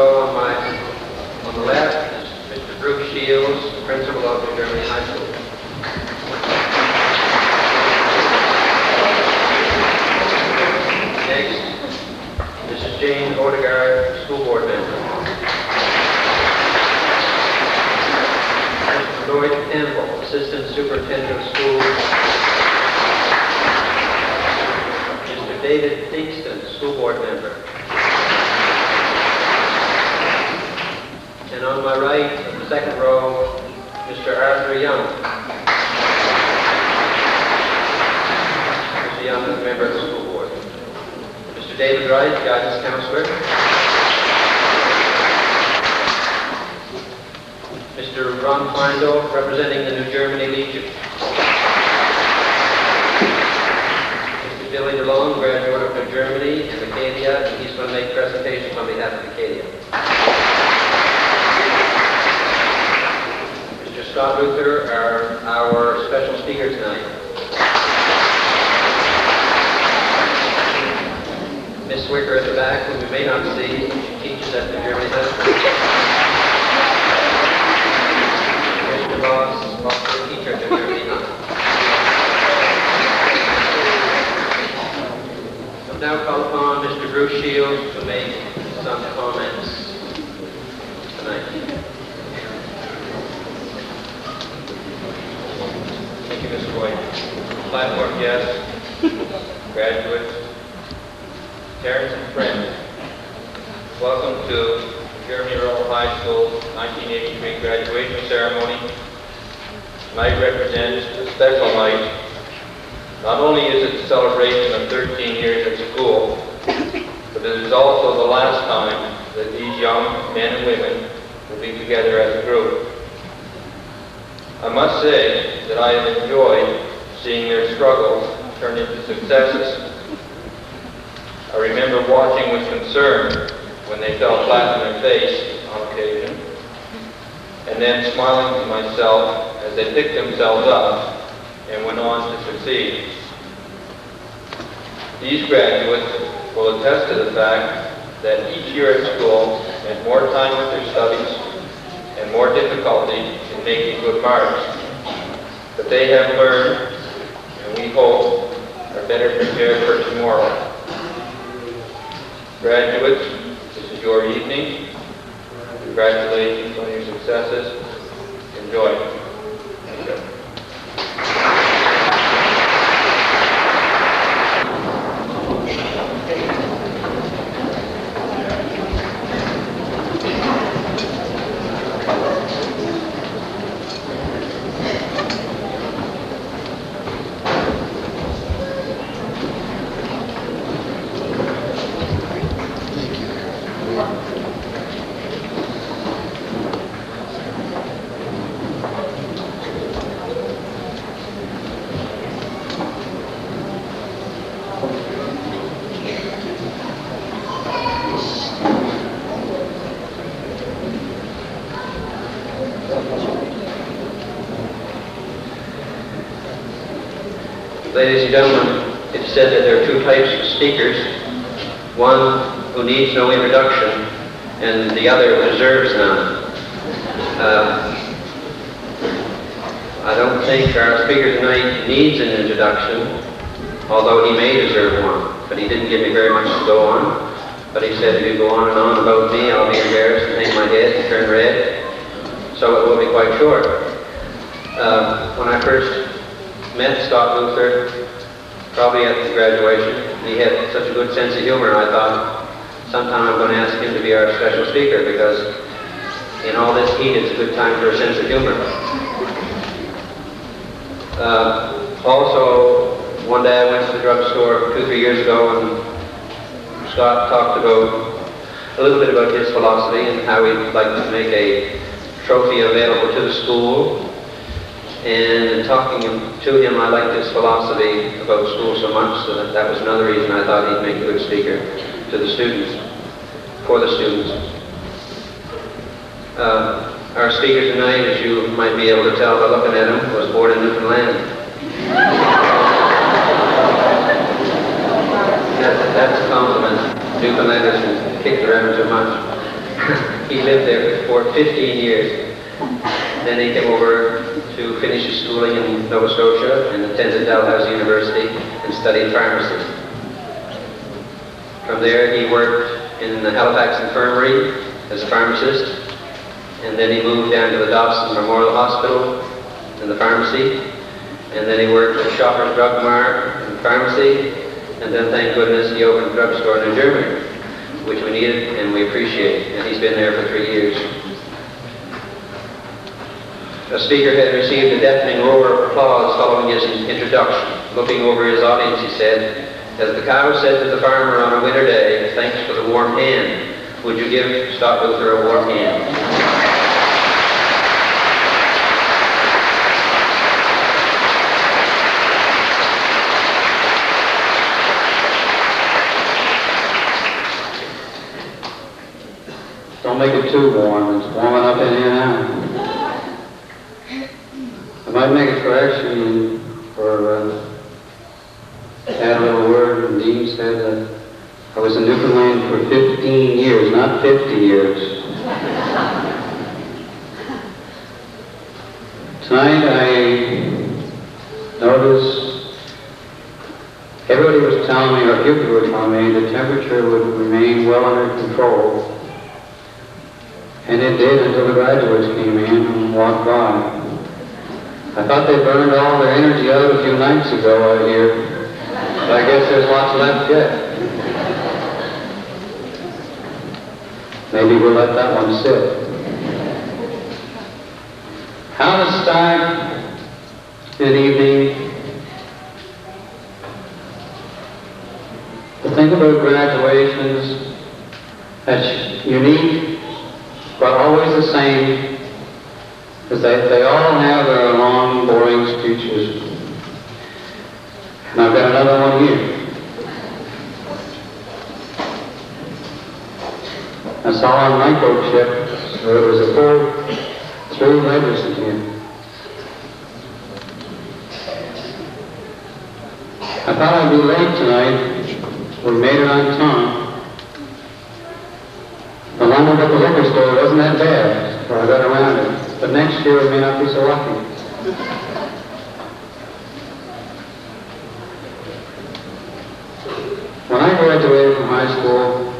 row on the left is Mr. Bruce Shields, principal of New Germany High School. Next, Mrs. Jane Odegaard, school board member. Mr. Lloyd Campbell, assistant superintendent of schools. Mr. David Dingston, school board member. And on my right, in the second row, Mr. Arthur Young. Mr. Young is a member of the school board. Mr. David Wright, guidance counselor. Mr. Ron Kleindorf, representing the New Germany Legion. Mr. Billy DeLong, graduate of New Germany and Acadia, and he's going to make presentations on behalf of Acadia. Mr. Scott Luther, our special speaker tonight. Miss Wicker at the back, whom you may not see, she teaches at New Germany High School. Mr. Boss, also a teacher at New Germany High. I'll now call upon Mr. Bruce Shields to make some comments tonight. Thank you, Mr. White. Platform guests, graduates, parents and friends, welcome to Germany Rural High School 1983 graduation ceremony. Tonight represents a special night. Not only is it a celebration of 13 years at school, but it is also the last time that these young men and women will be together as a group. I must say that I have enjoyed seeing their struggles turn into successes. I remember watching with concern when they fell flat on their face on occasion, and then smiling to myself as they picked themselves up and went on to succeed. These graduates will attest to the fact that each year at school meant more time with their studies and more difficulty in making good marks. But they have learned, and we hope are better prepared for tomorrow. Graduates, this is your evening. Congratulations on your successes. Enjoy. Thank you. Ladies and gentlemen, it's said that there are two types of speakers, one who needs no introduction and the other who deserves none. I don't think our speaker tonight needs an introduction, although he may deserve one, but he didn't give me very much to go on. But he said, if you go on and on about me, I'll be embarrassed and hang my head and turn red, so it will be quite short. When I first met Scott Luther, probably at the graduation. He had such a good sense of humor, I thought sometime I'm going to ask him to be our special speaker, because in all this heat it's a good time for a sense of humor. Also, one day I went to the drugstore 2-3 years ago, and Scott talked about a little bit about his philosophy and how he'd like to make a trophy available to the school. And in talking to him, I liked his philosophy about school so much, so that was another reason I thought he'd make a good speaker to the students, for the students. Our speaker tonight, as you might be able to tell by looking at him, was born in Newfoundland. That's a compliment. Newfoundlanders can kick around too much. He lived there for 15 years. Then he came over to finish his schooling in Nova Scotia and attended Dalhousie University and studied pharmacy. From there he worked in the Halifax Infirmary as a pharmacist, and then he moved down to the Dobson Memorial Hospital in the pharmacy, and then he worked at Shoppers Drug Mart in the pharmacy, and then thank goodness he opened a drugstore in Germany, which we needed and we appreciate, and he's been there for 3 years. The speaker had received a deafening roar of applause following his introduction. Looking over his audience, he said, "As the cow said to the farmer on a winter day, thanks for the warm hand. Would you give Scott Luther a warm hand?" Don't make it too warm. It's warming up in here now. I might make a correction or add a little word. And Dean said that I was in Newfoundland for 15 years, not 50 years. Tonight I noticed everybody was telling me, or a few people were telling me, the temperature would remain well under control. And it did until the graduates came in and walked by. I thought they burned all their energy out a few nights ago out here, but I guess there's lots left yet. Maybe we'll let that one sit. How to start an evening. To think about graduations that's unique, but always the same, is that they all have their long, boring speeches. And I've got another one here. I saw on microchip, so it was a full 3 letters again. I thought I'd be late tonight. We made it on time. The Lunenburg liquor store wasn't that bad, so I got around it. But next year we may not be so lucky. When I graduated from high school,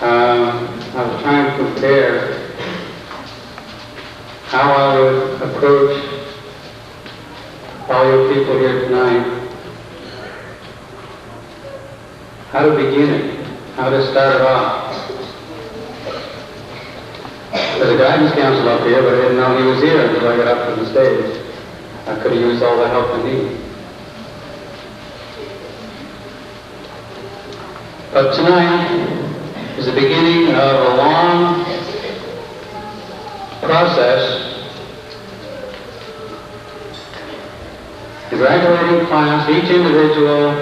I was trying to compare how I would approach all you people here tonight, how to begin it, how to start it off. There's a guidance counselor up here, but I didn't know he was here until I got up to the stage. I could have used all the help I needed. But tonight is the beginning of a long process. The graduating class, each individual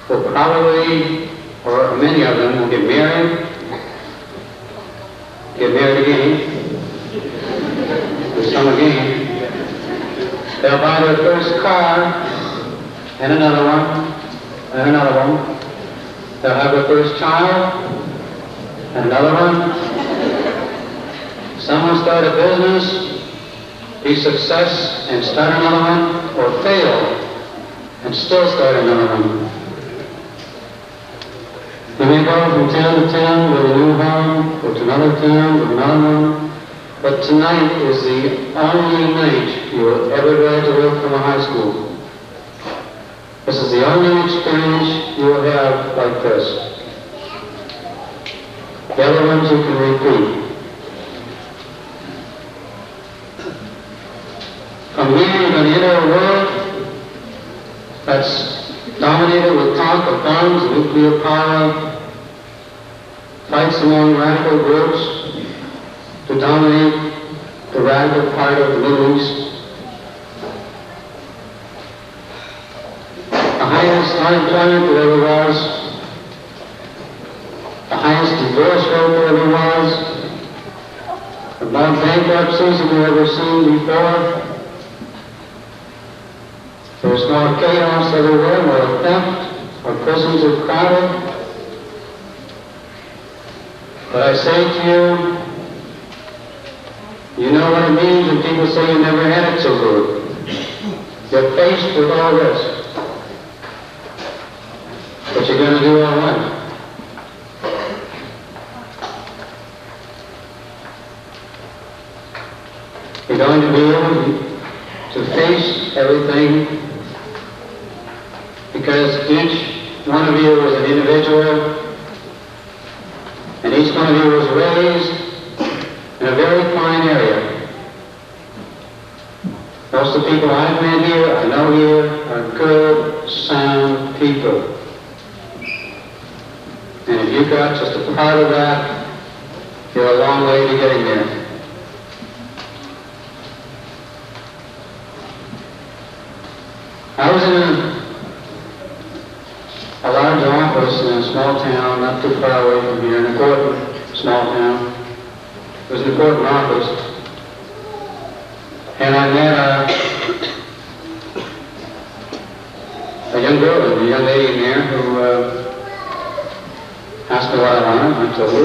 will probably, or many of them, will get married again, there's some again. They'll buy their first car, and another one, and another one. They'll have their first child, and another one. Some will start a business, be success, and start another one, or fail, and still start another one. You may go from town to town with a new home, go to another town with another one, but tonight is the only night you will ever graduate from a high school. This is the only experience you will have like this. The other ones you can repeat. From here you're going to enter a world that's dominated with talk of bombs, nuclear power, fights among radical groups to dominate the radical part of the Middle East. The highest unemployment there ever was, the highest divorce rate there ever was, the most bankruptcies we've ever seen before. There's more chaos everywhere, more theft, our prisons are crowded. But I say to you, you know what it means when people say you never had it so good. You're faced with all this, but you're going to do all right. You're going to be able to face everything because each one of you is an individual, and each one of you was raised in a very fine area. Most of the people I've met here, I know here, are good, sound people. And if you got just a part of that, you're a long way to getting there. I was in a large office in a small town, not too far away from here, an important small town. It was an important office. And I met a young girl, a young lady in there who asked me what I wanted, and I told her.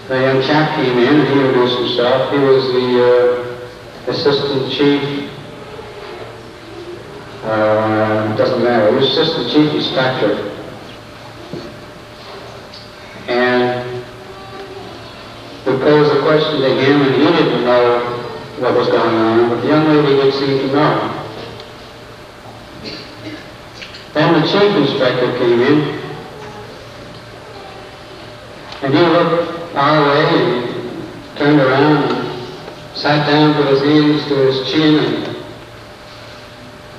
The young chap came in and he introduced himself. He was the assistant chief. Doesn't matter. He was assistant chief inspector. And we posed a question to him, and he didn't know what was going on, but the young lady did seem to know. Then the chief inspector came in, and he looked our way and turned around and sat down, put his hands to his chin, and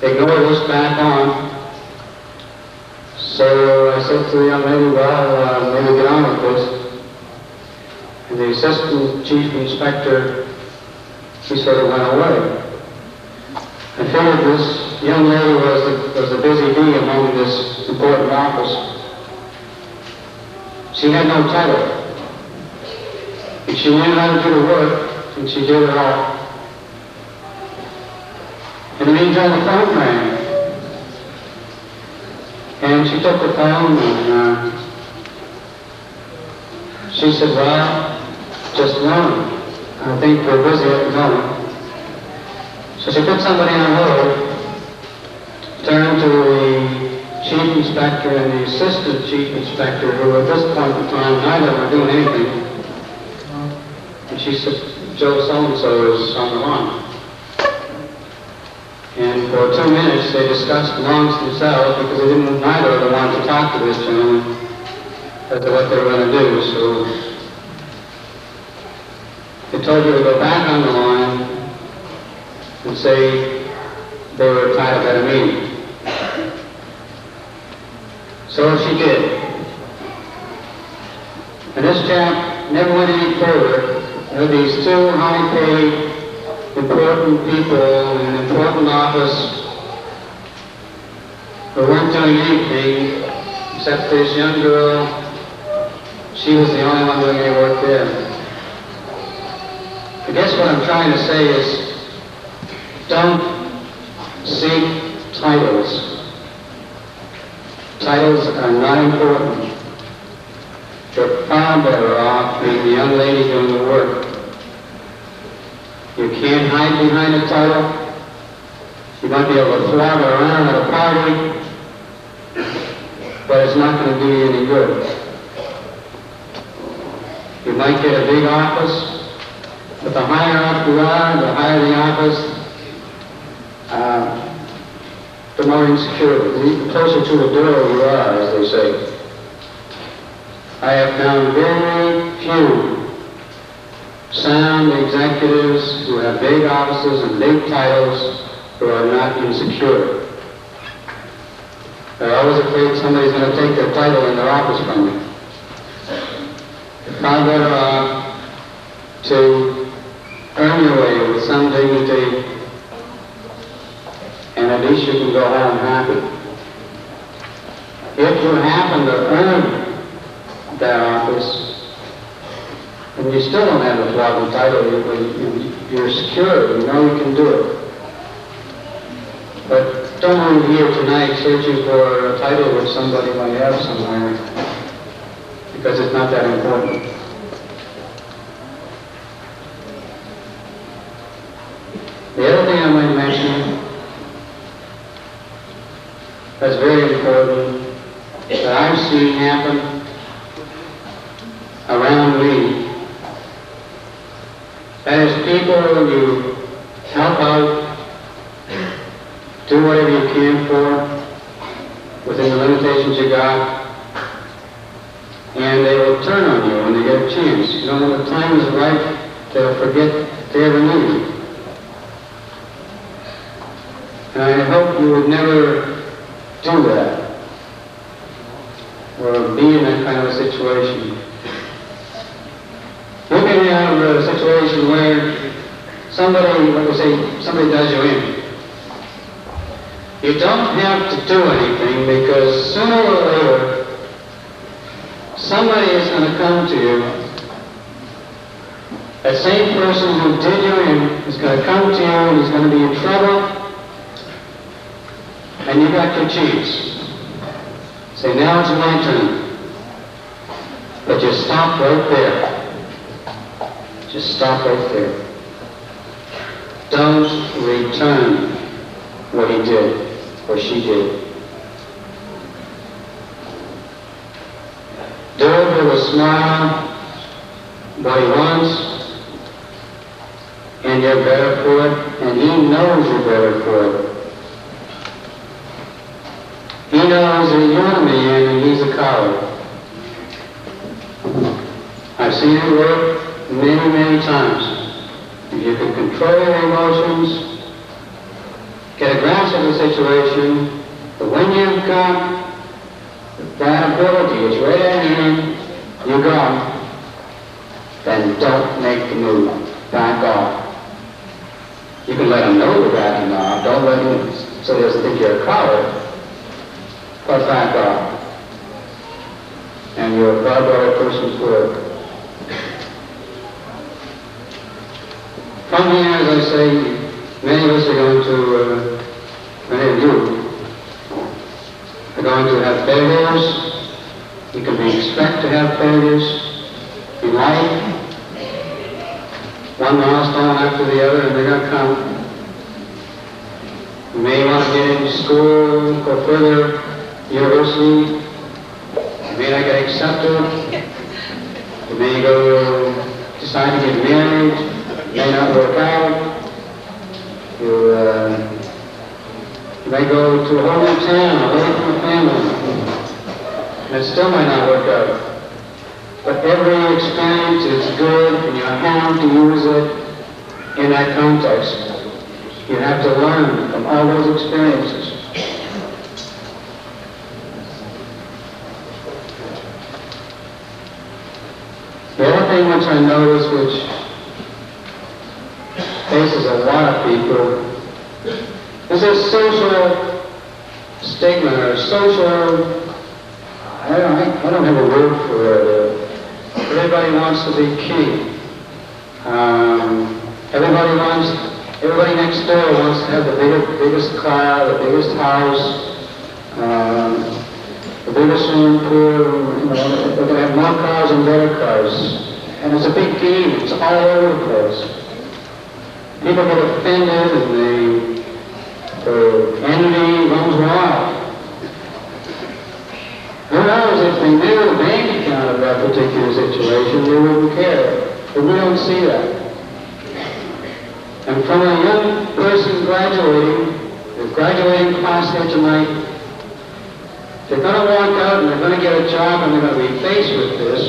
ignored us back on. So I said to the young lady, well, maybe get on with this. And the assistant chief inspector, he sort of went away. I figured this young lady was a busy bee among this important office. She had no title. And she knew how to do the work, and she did it all. In the meantime, the phone rang. And she took the phone and she said, well, just one. I think we're busy at the moment. So she put somebody on hold, turned to the chief inspector and the assistant chief inspector, who at this point in time, neither were doing anything. And she said, Joe so-and-so is on the line. And for 2 minutes they discussed amongst themselves because neither of them wanted to talk to this gentleman as to what they were going to do. So they told her to go back on the line and say they were tied up at a meeting. So she did. And this chap never went any further. There were these two high-paid, important people in an important office who weren't doing anything except this young girl. She was the only one doing any work there. I guess what I'm trying to say is, don't seek titles. Titles are not important. You're far better off being the young lady doing the work. You can't hide behind a title. You might be able to flaunt around at a party, but it's not going to do you any good. You might get a big office, but the higher up you are, the higher the office, the more insecure, the closer to the door you are, as they say. I have found very few sound executives who have big offices and big titles who are not insecure. They're always afraid somebody's going to take their title in their office from them. You're far better off to earn your way with some dignity, and at least you can go home happy. If you happen to earn that office, and you still don't have a flogging title, you're secure, you know you can do it. But don't leave here tonight searching for a title which somebody might have somewhere. because it's not that important. The other thing I might mention that's very important that I've seen happen around me, that is people you help out, do whatever you can for within the limitations you got, and they will turn on you when they get a chance. You know, when the time is right, they'll forget they ever knew you. And I hope you would never do that, or be in that kind of a situation. You can have a situation where somebody, like I say, somebody does you in. You don't have to do anything, because sooner or later, somebody is going to come to you. That same person who did you in is going to come to you and he's going to be in trouble, and you got your chance. Say, now it's my turn. But just stop right there. Just stop right there. Don't return what he did or she did. Do it with a smile, what he wants, and you're better for it, and he knows you're better for it. He knows that you're a man and he's a coward. I've seen it work many, many times. If you can control your emotions, get a grasp of the situation, but when you've got that ability, it's right at hand, you go, then don't make the move. Back off. You can let him know you're backing off. Don't let him, so he doesn't think you're a coward. But back off. And you're a far better person for it. From here, as I say, many of us are going to, many of you, are going to have failures. You can expect to have failures in life. One milestone after the other, and they're going to come. You may want to get into school, go further, university. You may not get accepted. You may go decide to get married. It may not work out. You may go to a whole new town, away from the family. And it still might not work out. But every experience is good, and you have to use it in that context. You have to learn from all those experiences. The other thing which I notice, which faces a lot of people, is a social stigma or social, I don't have a word for it. Everybody wants to be king. Everybody next door wants to have the biggest car, the biggest house, the biggest swimming pool. You know, they're going to have more cars and better cars. And it's a big game. It's all over the place. People get offended and their envy runs wild. Who knows, if they knew the bank account of that particular situation, they wouldn't care. But we don't see that. And from a young person graduating, the graduating class here tonight, they're going to walk out and they're going to get a job and they're going to be faced with this.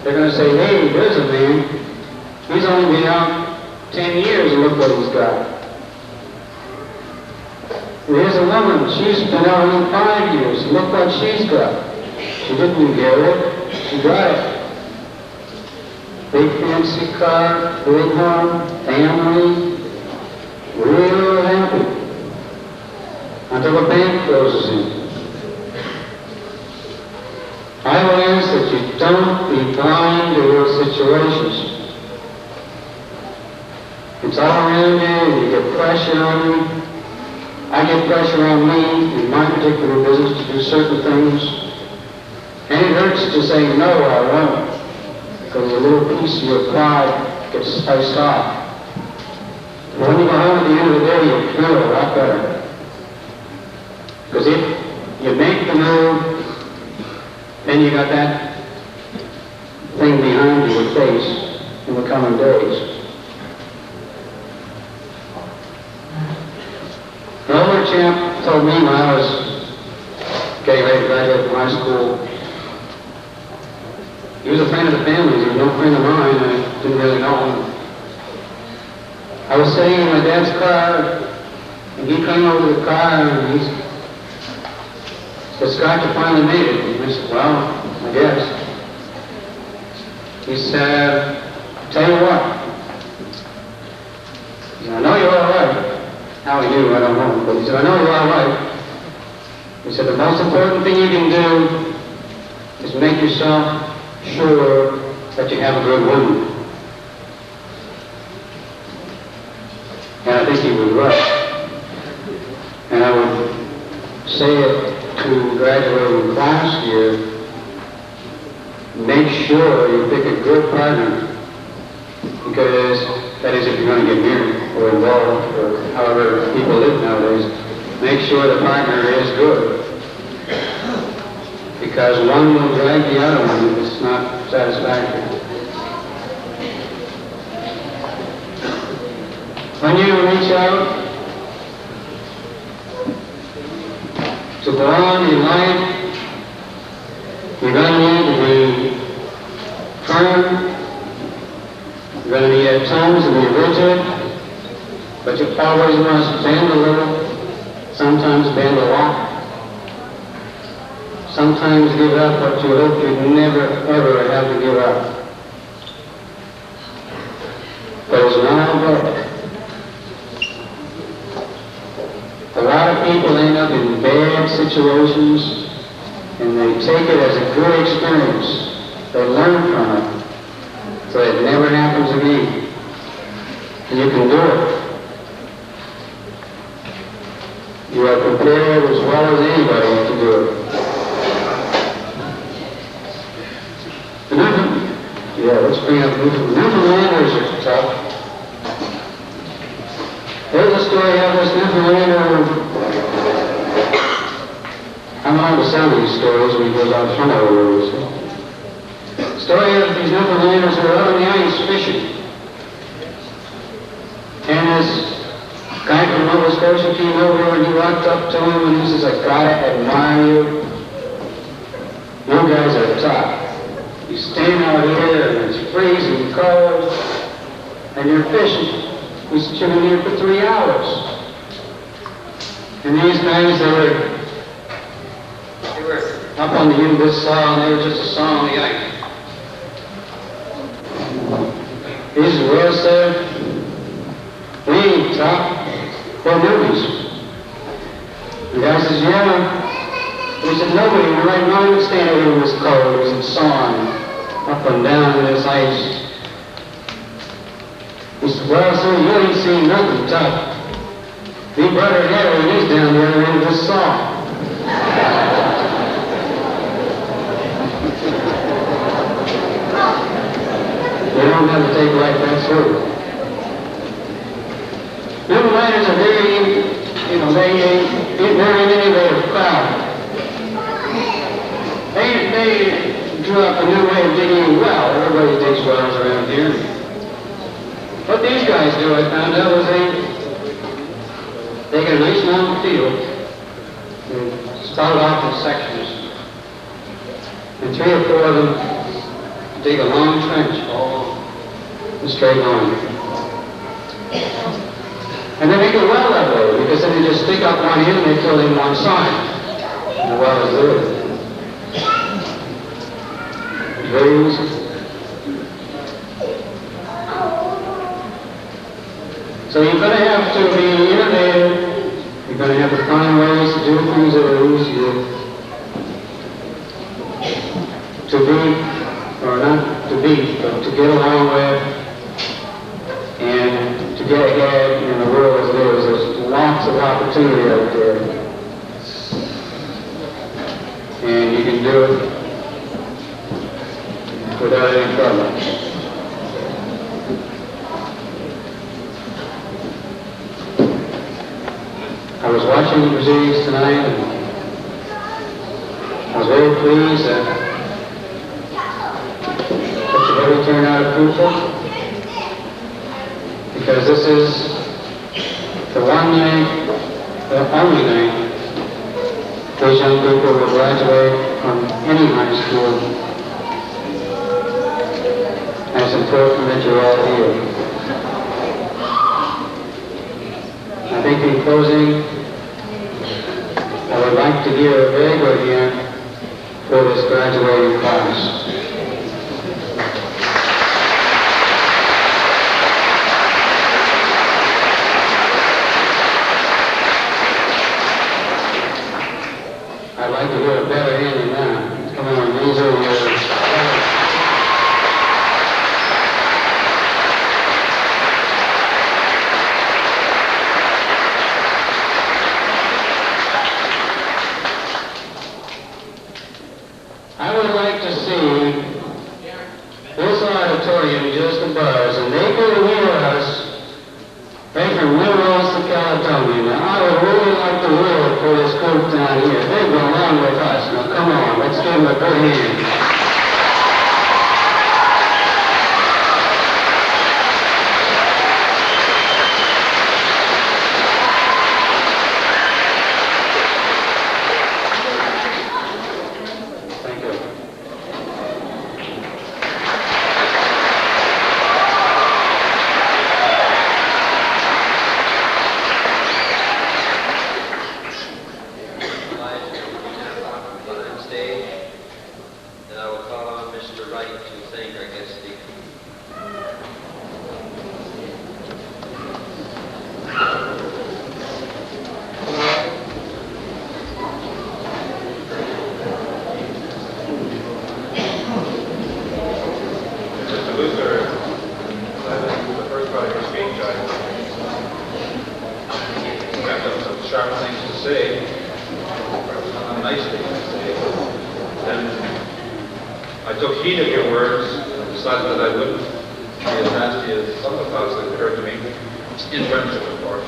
They're going to say, hey, there's a man. He's only been out 10 years and look what he's got. Here's a woman, she's been out only 5 years. Look what she's got. She didn't get it, she got it. Big fancy car, big home, family, real happy. Until the bank closes in. I will ask that you don't be blind to those situations. It's all around you, and you get pressure on you. I get pressure on me in my particular business to do certain things, and it hurts hurts to say, no, I won't. Because a little piece of your pride gets sliced off. But when you go home at the end of the day, you feel a lot better. Because if you make the move, then you got that thing behind you to face in the coming days. The older chap told me when I was getting ready to graduate from high school, he was a friend of the family. He was no friend of mine. I didn't really know him. I was sitting in my dad's car, and he came over to the car, and he said, Scott, you finally made it. And I said, well, I guess. He said, tell you what. He said, I know you're all right. How he knew, I don't know. But he said, I know you're all right. He said, the most important thing you can do is make yourself sure that you have a good woman. And I think he was right. And I would say it to graduating class here, make sure you pick a good partner. Because that is if you're going to get married or involved or however people live nowadays, make sure the partner is good. Because one will drag the other one if it's not satisfactory. When you reach out to go on in life, you're going to need to be firm. You're going to be at times to be rigid, but you always must bend a little, sometimes bend a lot. Sometimes give up what you hope you'd never, ever have to give up. But it's not all bad. A lot of people end up in bad situations, and they take it as a good experience. They learn from it, so it never happens again. And you can do it. You are prepared as well as anybody to do it. Yeah, let's bring up Newfoundlanders are tough. There's a story of this Newfoundlander. I'm on to some of these stories because I'm from over there. Story of these Newfoundlanders who are out on the ice fishing. And this guy from Nova Scotia came over and he walked up to him and he says, I gotta admire you. You guys are tough. You stand out here and it's freezing cold and you're fishing. We said, you've been here for 3 hours. And these guys, they were up on the end of this saw and they were just a saw on the ice. He said, well, sir, we ain't tough. We're newbies. The guy says, yeah. He said, nobody in the right mind would stand over in this cold and sawing up and down in this ice. He said, well, sir, you ain't seen nothing tough. Big brother Harry is down the other end of this saw. You don't have to take life that serious. Newfoundlanders are very, very innovative crowd. They drew up a new way of digging well. Everybody digs wells around here. What these guys do, I found out, was they get a nice long field and start off in sections. And 3 or 4 of them dig a long trench all in a straight line. And they make a well that way, because then they just stick up one end and they fill in one side. And the well is there. Very easy. So you're going to have to be innovative. You're going to have to find ways to do things that are easier to be, or not to be, but to get along with, and to get ahead in the world as it is. There's lots of opportunity out there. And you can do it. without any trouble. I was watching the proceedings tonight, and I was very pleased that such a heavy turnout of people, because this is the one night, the only night, these young people will graduate from any high school. And it's important that you're all here. I think in closing, I would like to give a very good hand for this graduating class. I'd like to do a better hand than that. Come on, these are your... I would like to see this auditorium just abuzz, and they can hear us right from Monroe to Caledonia. Now, I would really like to live for this group down here. They go along with us. Now, come on, let's give them a good hand. Thank you. On stage, and I will call on Mr. Wright to thank our guest speaker. Mr. Luther, the first part of your speech, I have some sharp things to say, nice things to say, and I took heed of your words and decided that I wouldn't be as nasty as some of the thoughts that occurred to me, in friendship, of course.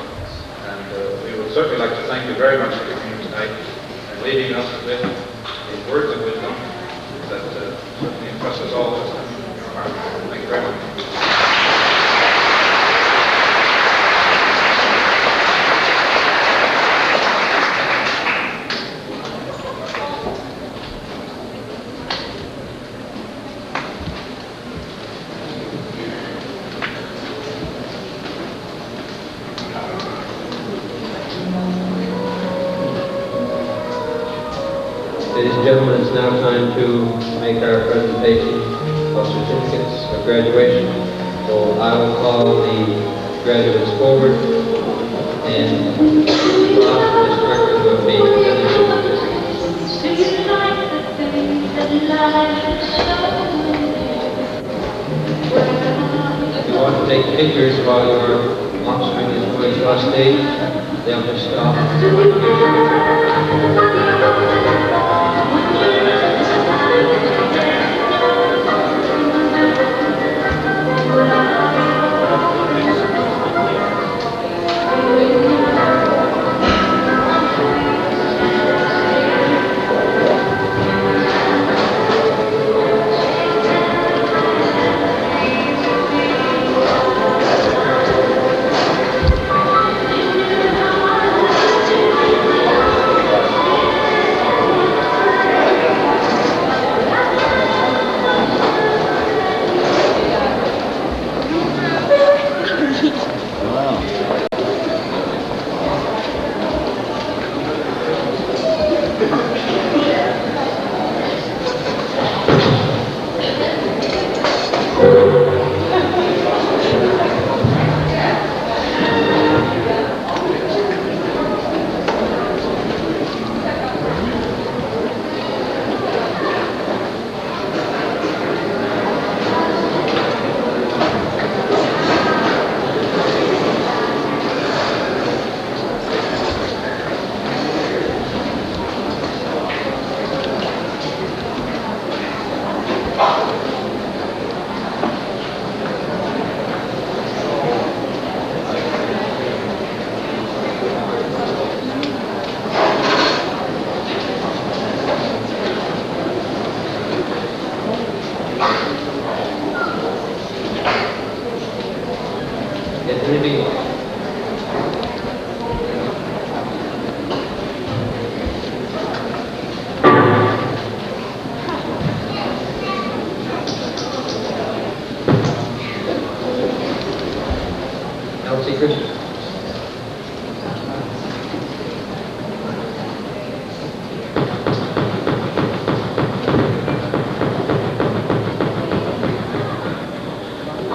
And we would certainly like to thank you very much for coming here tonight and leaving us with these words of wisdom that certainly impress us all this time. Thank you very much. Ladies and gentlemen, it's now time to make our presentation of certificates of graduation. So I will call the graduates forward, and Bob, Ms. Stricker, will be presenting the certificates. If you want to take pictures while your offspring is going to our stage, they'll just stop.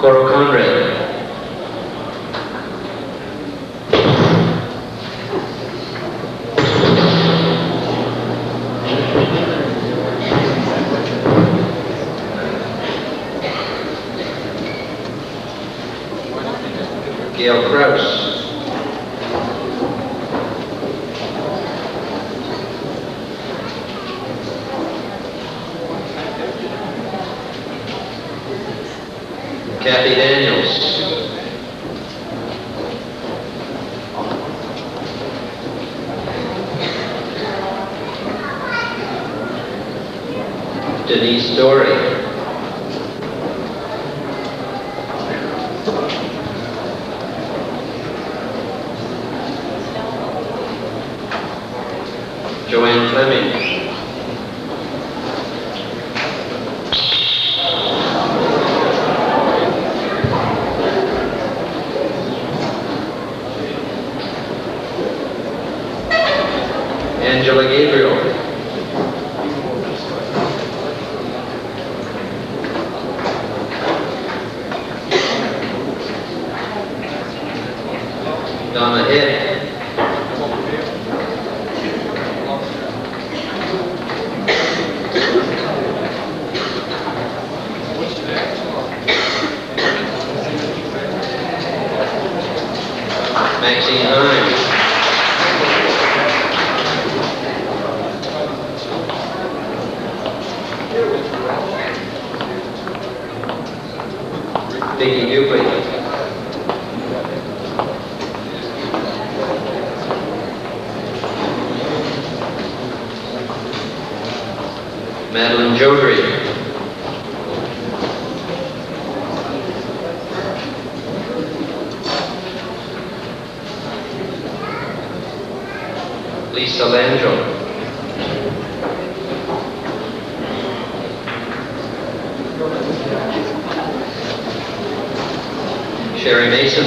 Coro Conrad. Gail Kraus. Kathy Daniels. Denise Dory. Joanne Fleming. Angela Gabriel. Donna Hitt. Maxine Hines. Vicki Dupley. Madeline Jodry. Lisa Langell. Sherry Mason.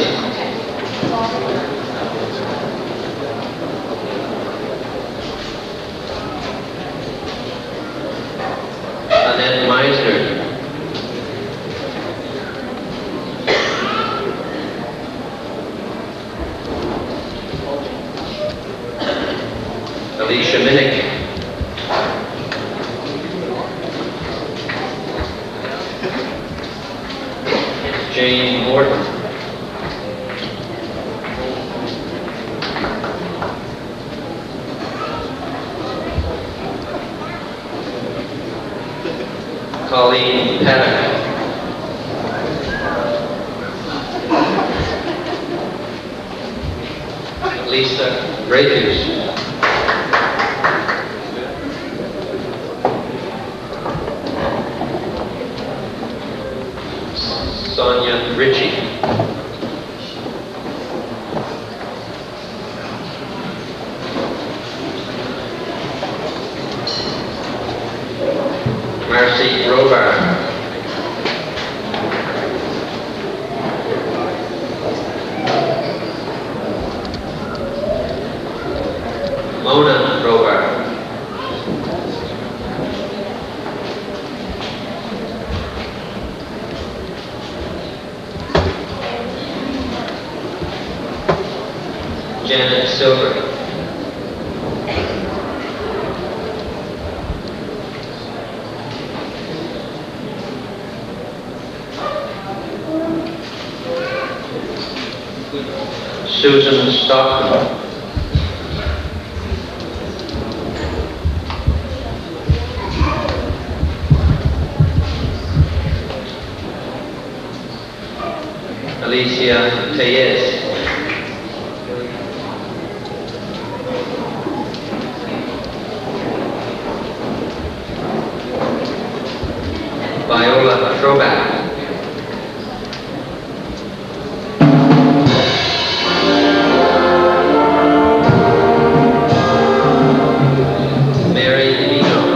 Annette Meisner. Alicia Minnick. Jane Morton. Colleen Paddock. Lisa Breakers. Sonia Ritchie. Marcy Robar. Mona Robar. Janet Silver. Susan Stockton. Alicia Tellez. Viola Troback. Mary Veinot.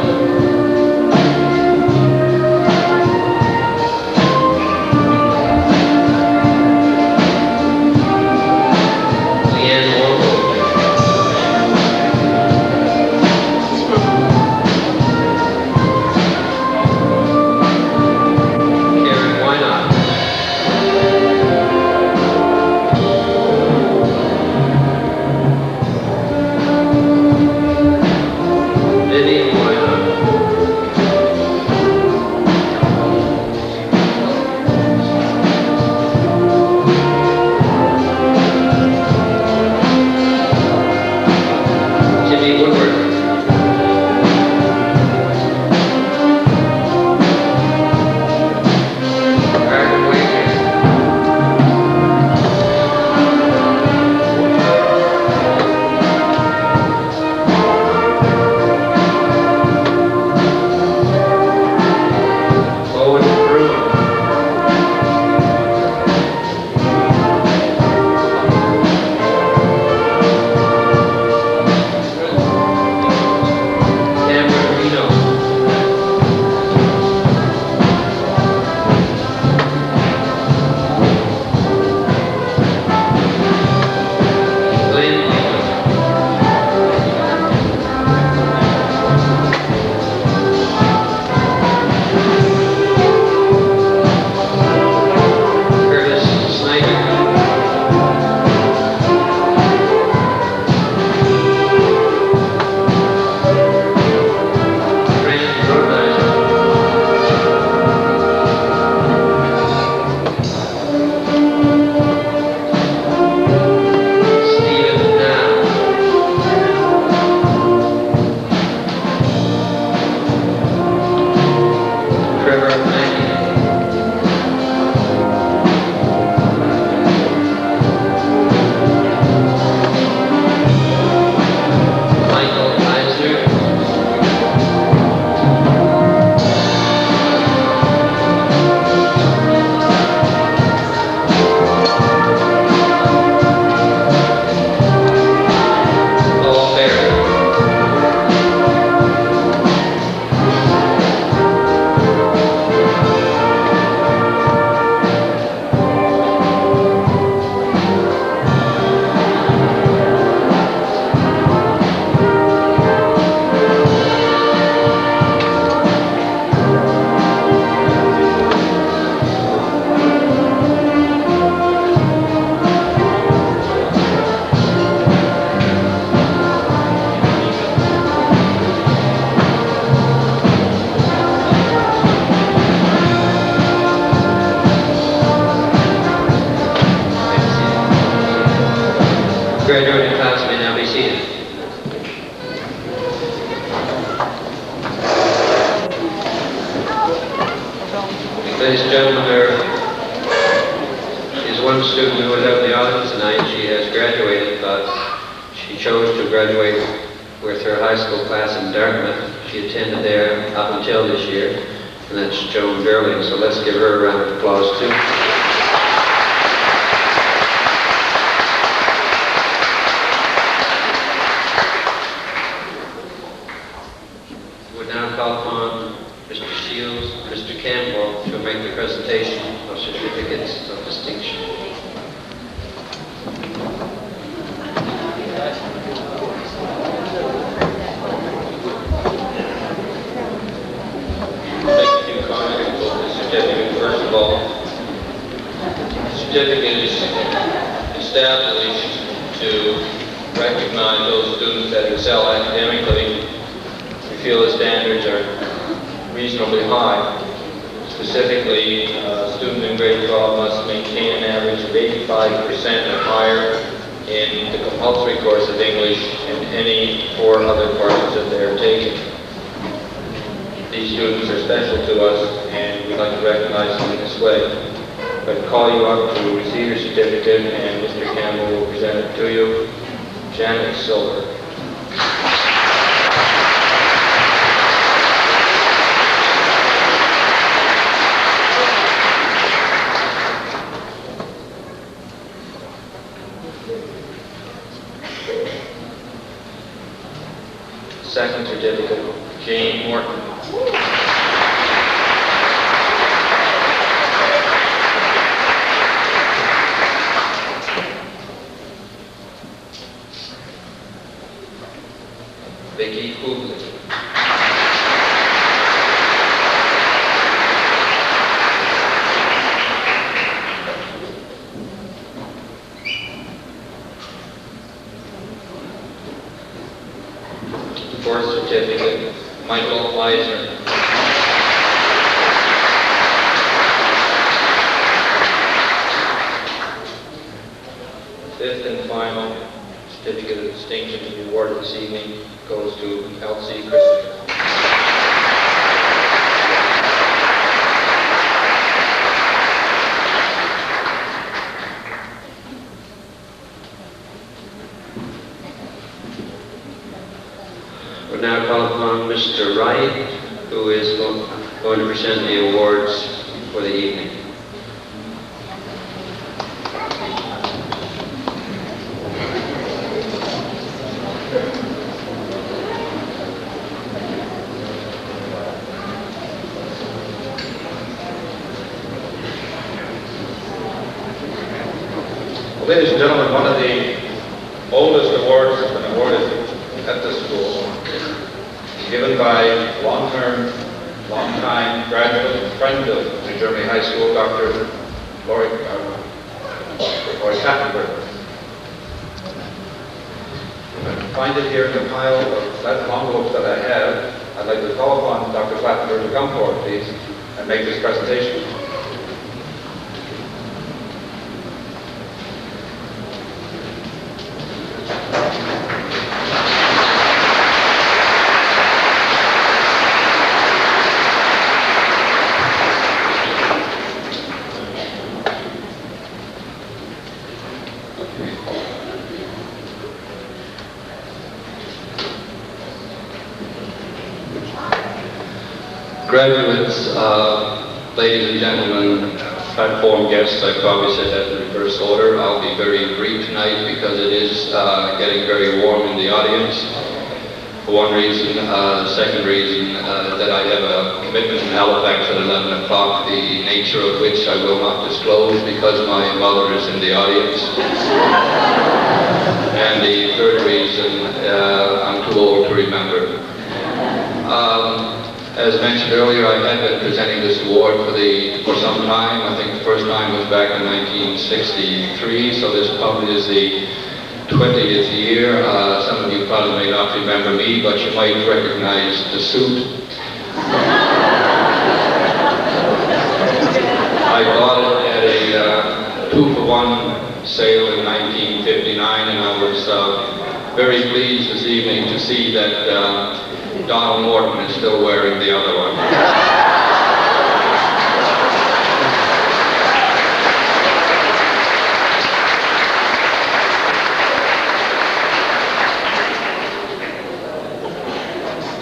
Leanne Warble. Graduating class may now be seated. Ladies and gentlemen, there is one student who is out in the audience tonight. She has graduated, but she chose to graduate with her high school class in Dartmouth. She attended there up until this year, and that's Joan Gerling. So let's give her a round of applause too. We now call upon Mr. Shields, Mr. Campbell to make the presentation of certificates of distinction. Certificate. First of all, the certificate is established to recognize those students that excel academically. We feel the standards are reasonably high. Specifically, a student in grade 12 must maintain an average of 85% or higher in the compulsory course of English and any 4 other courses that they are taking. These students are special to us, and we'd like to recognize them in this way. I'd call you up to receive your certificate, and Mr. Campbell will present it to you. Janet Silver. Second certificate, Jane Morton. Vicky Hoogley. Fourth certificate, Michael Eisner. Fifth and final certificate of distinction to be awarded this evening goes to Elsie Christopher. We'll now call upon Mr. Wright, who is going to present the awards for the evening. Ladies and gentlemen, one of the oldest awards that's been awarded at this school, given by long-time graduate and friend of New Germany High School, Dr. Royce Boss. I find it here in the pile of envelopes that I have. I'd like to call upon Dr. Clattenburg to come forward, please, and make this presentation. Graduates, ladies and gentlemen, platform guests, I probably said that in reverse order. I'll be very brief tonight because it is getting very warm in the audience. For one reason. The second reason, that I have a commitment in Halifax at 11 o'clock, the nature of which I will not disclose because my mother is in the audience. And the third reason, I'm too old to remember. As mentioned earlier, I had been presenting this award for some time. I think the first time was back in 1963, so this probably is the 20th year. Some of you probably may not remember me, but you might recognize the suit. I bought it at a 2-for-1 sale in 1959, and I was very pleased this evening to see that Donald Morton is still wearing the other one.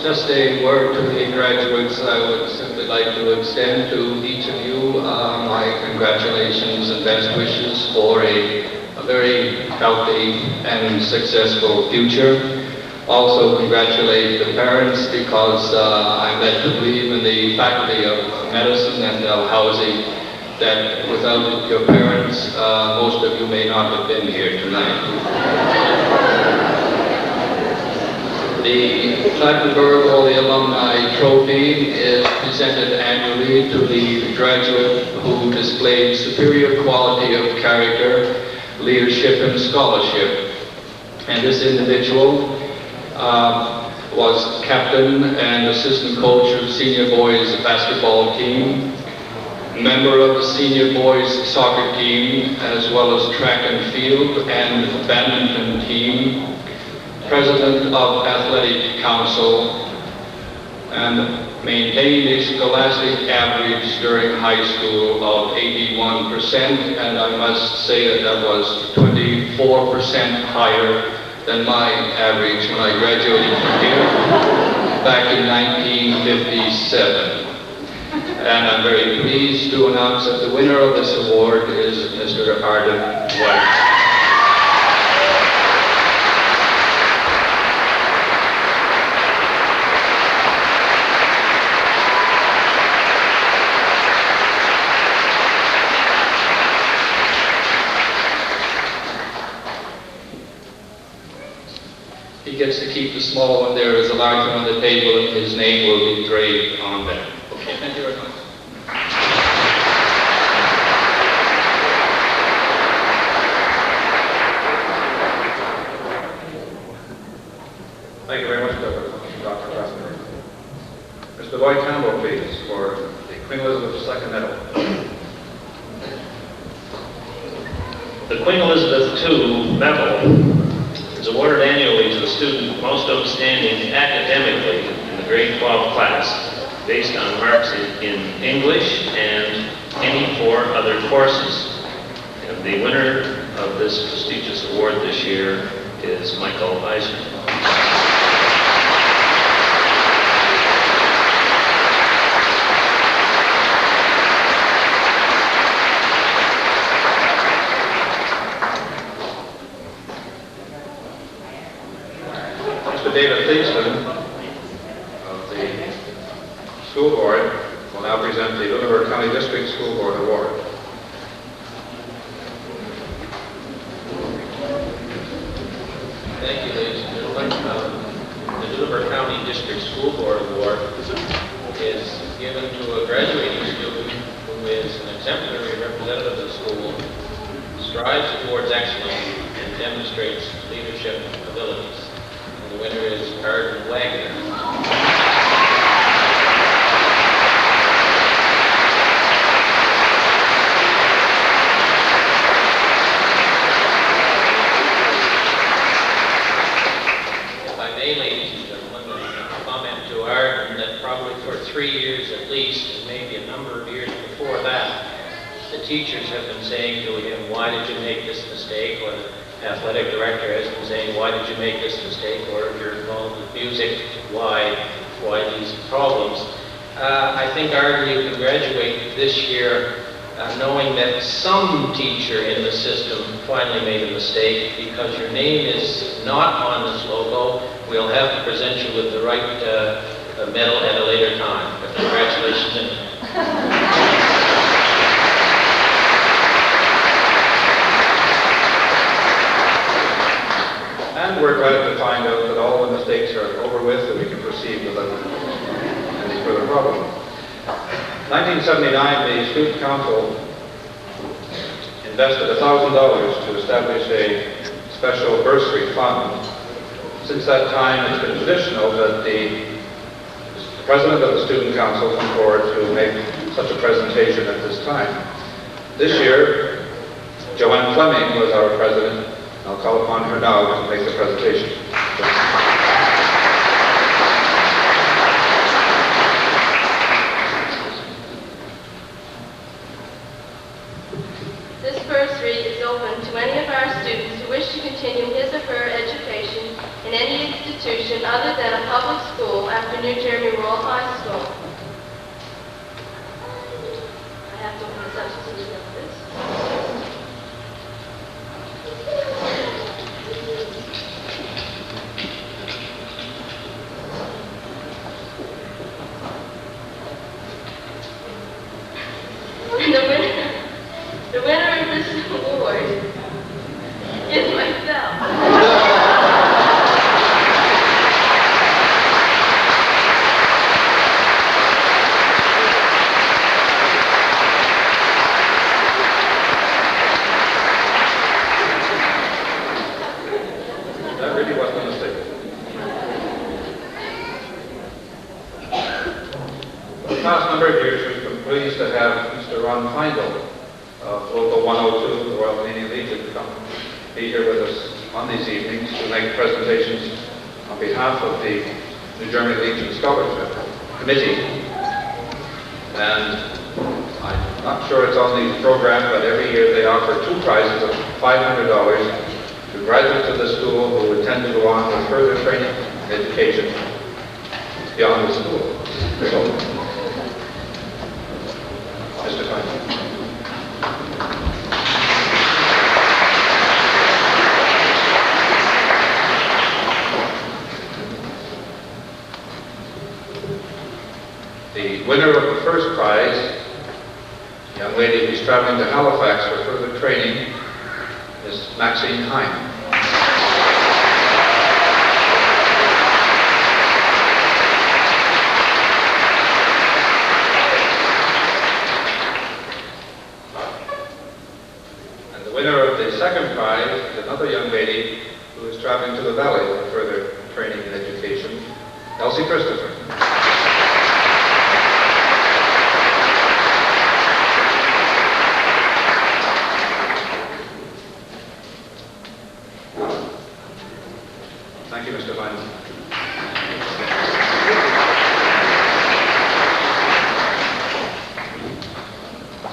Just a word to the graduates. I would simply like to extend to each of you my congratulations and best wishes for a very healthy and successful future. Also congratulate the parents, because I'm led to believe in the faculty of medicine and housing that without your parents, most of you may not have been here tonight. The Lunenburg or the Alumni Trophy is presented annually to the graduate who displayed superior quality of character, leadership, and scholarship. And this individual was captain and assistant coach of senior boys basketball team, member of the senior boys soccer team, as well as track and field and badminton team, president of athletic council, and maintained a scholastic average during high school of 81%, and I must say that that was 24% higher than my average when I graduated from here back in 1957. And I'm very pleased to announce that the winner of this award is Mr. Arden White. He gets to keep the small one. There is a large one on the table, and his name will be engraved on that. Okay, thank you very much. Thank you very much, Dr. Fassler. Mr. Lloyd Campbell, please, for the Queen Elizabeth II Medal. The Queen Elizabeth II Medal is awarded annually to the student most outstanding academically in the grade 12 class, based on marks in English and any 4 other courses. And the winner of this prestigious award this year is Michael Eisner. David Thingston of the School Board will now present the Lunenburg County District School Board Award. Thank you, ladies and gentlemen. The Lunenburg County District School Board Award is given to a graduating student who is an exemplary representative of the school, strives towards excellence, and demonstrates leadership abilities. The winner is Arden Wagner. If I may, ladies and gentlemen, a comment to Arden that probably for 3 years at least, and maybe a number of years before that, the teachers have been saying to him, "Why did you make this mistake?" Or the athletic director has been saying, "Why did you make this mistake?" Or if you're involved with music, why these problems? I think, Arden, you can graduate this year knowing that some teacher in the system finally made a mistake, because your name is not on this logo. We'll have to present you with the right medal at a later time. But congratulations. And we're glad to find out that all the mistakes are over with and we can proceed without any further problem. 1979, the Student Council invested $1,000 to establish a special bursary fund. Since that time, it's been traditional that the President of the Student Council come forward to make such a presentation at this time. This year, Joanne Fleming was our President, I'll call upon her now to make the presentation. This bursary is open to any of our students who wish to continue his or her education in any institution other than a public school after New Jersey Rural High School. I have to open this up so you know this. The winner of this award is myself. That really wasn't a mistake. For the past number of years, we've been pleased to have Mr. Ron Feindel of Local 102, the Royal Canadian Legion, come be here with us on these evenings to make presentations on behalf of the New Germany Legion Scholarship Committee. And I'm not sure it's on the program, but every year they offer 2 prizes of $500 to graduates of the school who intend to go on with further training and education beyond the school. So, Mr. Feindel. The winner of the first prize, a young lady who's traveling to Halifax for further training, is Maxine Hine. And the winner of the second prize is another young lady who is traveling to the Valley for further training and education, Elsie Christopher. Thank you, Mr. Feindel.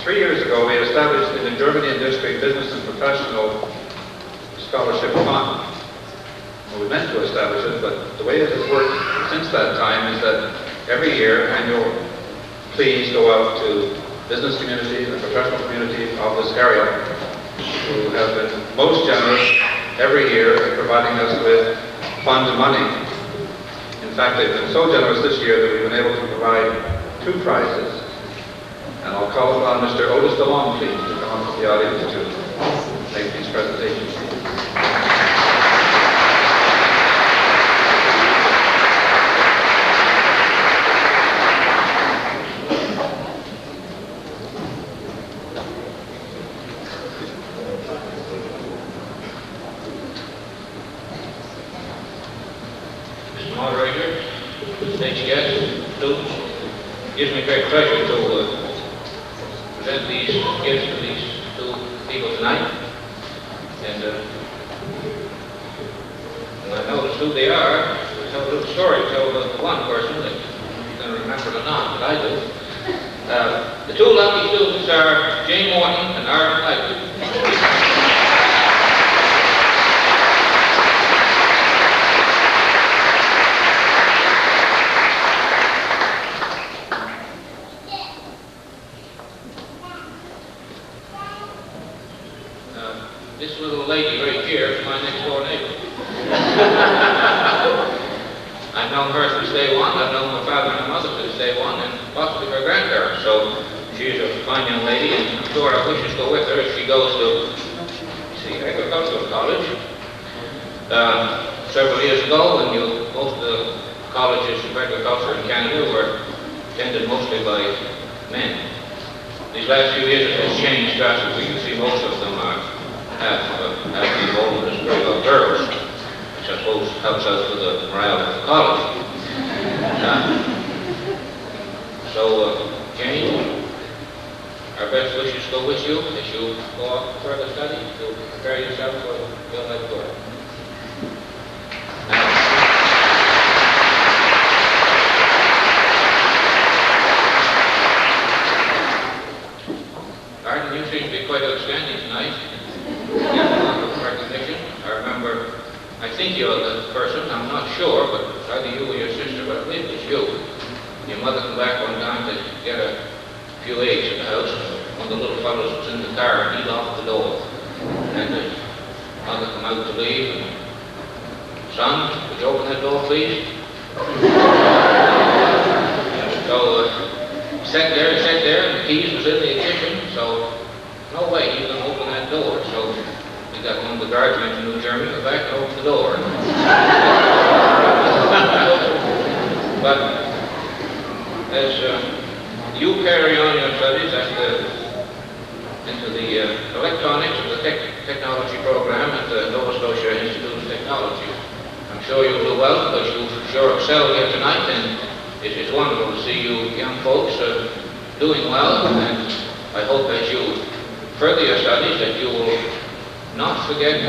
3 years ago, we established the New Germany District Business and Professional Scholarship Fund. Well, we meant to establish it, but the way it has worked since that time is that every year, annual pleas go out to business community and the professional community of this area, who have been most generous every year in providing us with fund money. In fact, they've been so generous this year that we've been able to provide 2 prizes. And I'll call upon Mr. Otis DeLong, please, to come up to the audience to make these presentations. Moderator, distinguished guests, students, it gives me great pleasure to present these gifts to these 2 people tonight. And I noticed who they are. We'll tell a little story, tell one person that you're going to remember it or not, but I do. The 2 lucky students are Jane Morton and Art Lightwood. This little lady right here is my next door neighbor. I've known her since day one. I've known my father and my mother since day one, and possibly her grandparents. So she's a fine young lady, and I'm sure our wishes go with her if she goes to agricultural college. Several years ago, when most of the colleges of agriculture in Canada were attended mostly by men. These last few years it has changed drastically. You can see most of them are half the enrollment is very well girls, which I suppose helps us with the morale of the college. So Jane, our our best wishes go with you as you go off to further study to prepare yourself for your life work. Arden, you seem to be quite outstanding tonight. You get a lot of recognition. I think you're the person, I'm not sure, but it's either you or your sister, but I believe it's you. Your mother came back one time to get a few eggs at the house. One of the little fellows was in the car and he locked the door. And the mother came out to leave. And, son, would you open that door, please? So, sat there, and the keys was in the kitchen, so no way he was going to open that door. So we got one of the guardsmen from New Germany to back and open the door. But as you carry on your studies into the electronics and the technology program at the Nova Scotia Institute of Technology, I'm sure you'll do well because you sure excel here tonight, and it is wonderful to see you young folks doing well, and I hope as you further your studies that you will not forget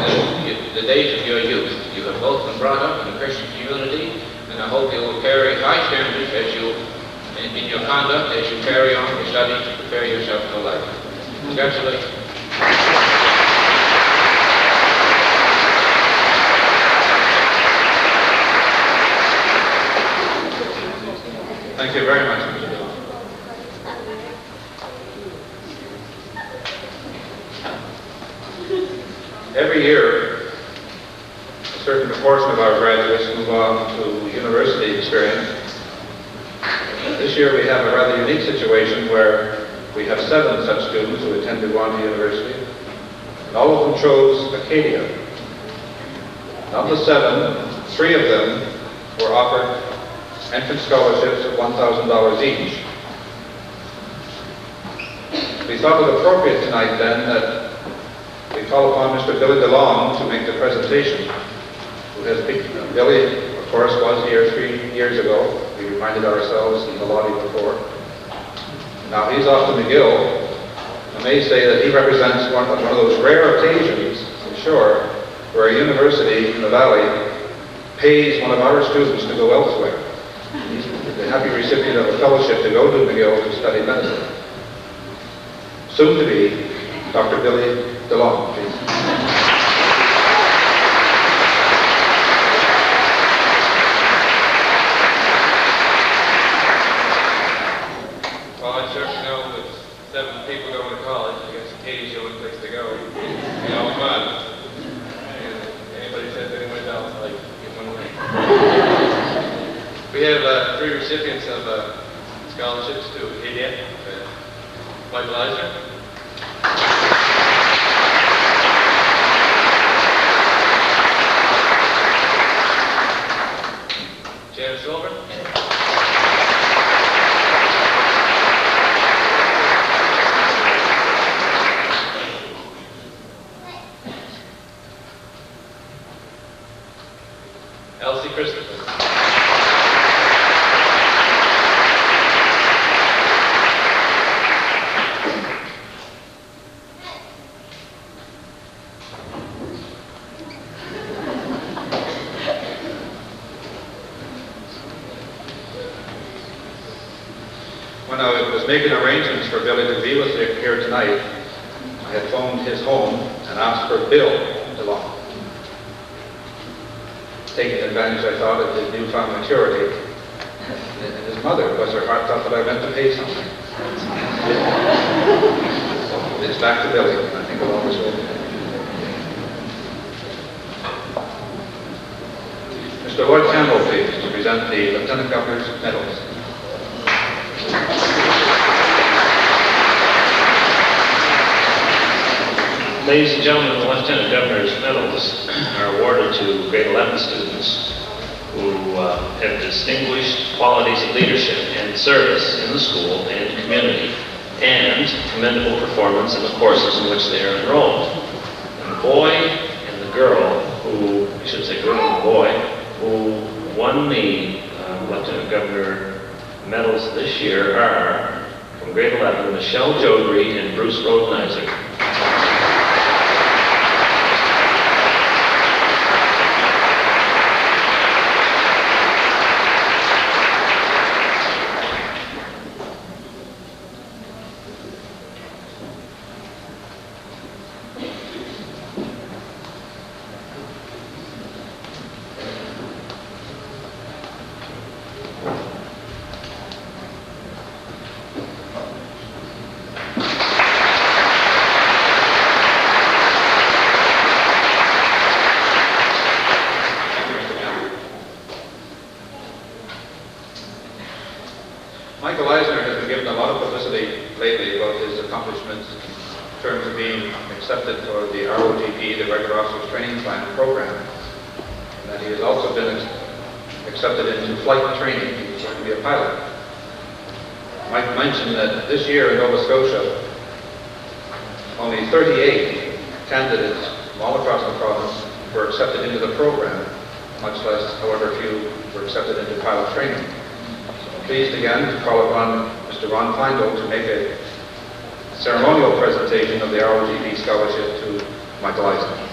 the days of your youth. You have both been brought up in a Christian community, and I hope you will carry high standards as you, in your conduct, as you carry on your studies to prepare yourself for life. Congratulations. Thank you very much, Mr. Dillon. Every year, a certain proportion of our graduates move on to university experience. This year we have a rather unique situation where we have 7 such students who intend to go on to university. And all of them chose Acadia. Of the 7, 3 of them were offered entrance scholarships of $1,000 each. We thought it appropriate tonight then that we call upon Mr. Billy DeLong to make the presentation. Billy, of course, was here 3 years ago. We reminded ourselves in the lobby before. Now he's off to McGill. I may say that he represents one of those rare occasions, I'm sure, where a university in the valley pays one of our students to go elsewhere. He's the happy recipient of a fellowship to go to McGill to study medicine. Soon to be, Dr. Billy DeLong, please. Well, I certainly know with 7 people going to college, I guess Katie's the only place to go. You know, fun. And anybody says anyone else, like, get one away. We have 3 recipients of scholarships to Acadia. Michael Eisner. Janet Silver. Elsie Christopher. When I was making arrangements for Billy to be with us here tonight, I had phoned his home and asked for Bill DeLong. Taking advantage, I thought, of his newfound maturity. And his mother, bless her heart, thought that I meant to pay something. So it's back to Billy, and I think I'll always will. Mr. Lloyd Campbell, please, to present the Lieutenant Governor's medals. Ladies and gentlemen, the Lieutenant Governor's medals are awarded to grade 11 students who have distinguished qualities of leadership and service in the school and community, and commendable performance in the courses in which they are enrolled. And the boy and the girl who, I should say girl and boy, who won the Lieutenant Governor medals this year are, from grade 11, Michelle Jodry and Bruce Rodenizer. Michael Eisner has been given a lot of publicity lately about his accomplishments in terms of being accepted for the ROTP, the Regular Officers Training Plan program, and that he has also been accepted into flight training. He's going to be a pilot. Mike mentioned that this year in Nova Scotia, only 38 candidates from all across the province were accepted into the program, much less, however few, were accepted into pilot training. Pleased again to call upon Mr. Ron Feingold to make a ceremonial presentation of the ROTP scholarship to Michael Eisner.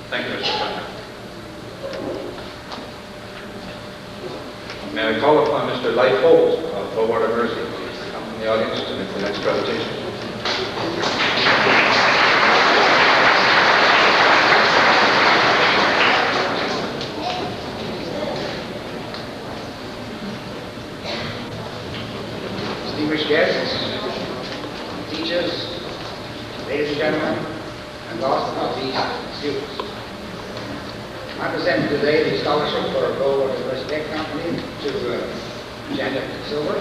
Thank you, Mr. Feingold. May I call upon Mr. Leif Holt of Beaumont University to come from the audience to make the next presentation. Distinguished guests, teachers, ladies and gentlemen, and last but not least, students. I present today the scholarship for Beaumont University Tech Company to Janet Silver.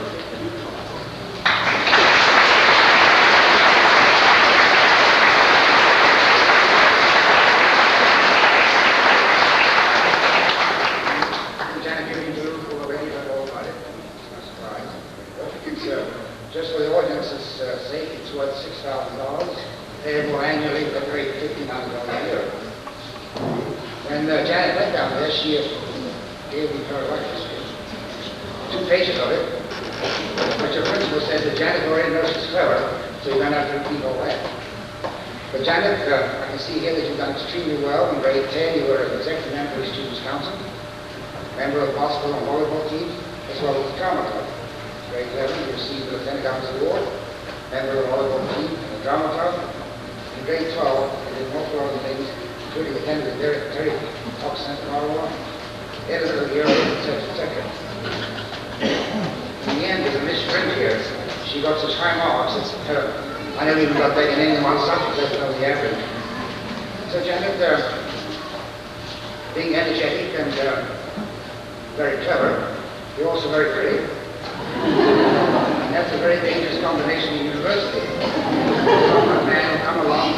Janet gave me the roof already, but all about it. It's no surprise. It's, just for the audience's sake, it's worth $6,000, payable annually, but rate $1,500 a year. When Janet went down there, she gave me her life history. 2 pages of it. But your principal said that Janet already knows she's clever, so you don't have to repeat all that. But Janet, I can see here that you've done extremely well. In grade 10, you were an executive member of the Students' Council, member of the basketball and volleyball team, as well as the drama club. Grade 11, you received the Lieutenant Governor's Award, member of the volleyball team and the drama club. In grade 12, you did an awful lot of things, including attended the Terry Talk Center in Ottawa, editor of the Earl, etc. In the end, there's a Miss Sprint here. She got such high marks that I never even got taken in one subject, let alone the average. So Janet, being energetic and very clever, you're also very pretty. And that's a very dangerous combination in university. A man will come along,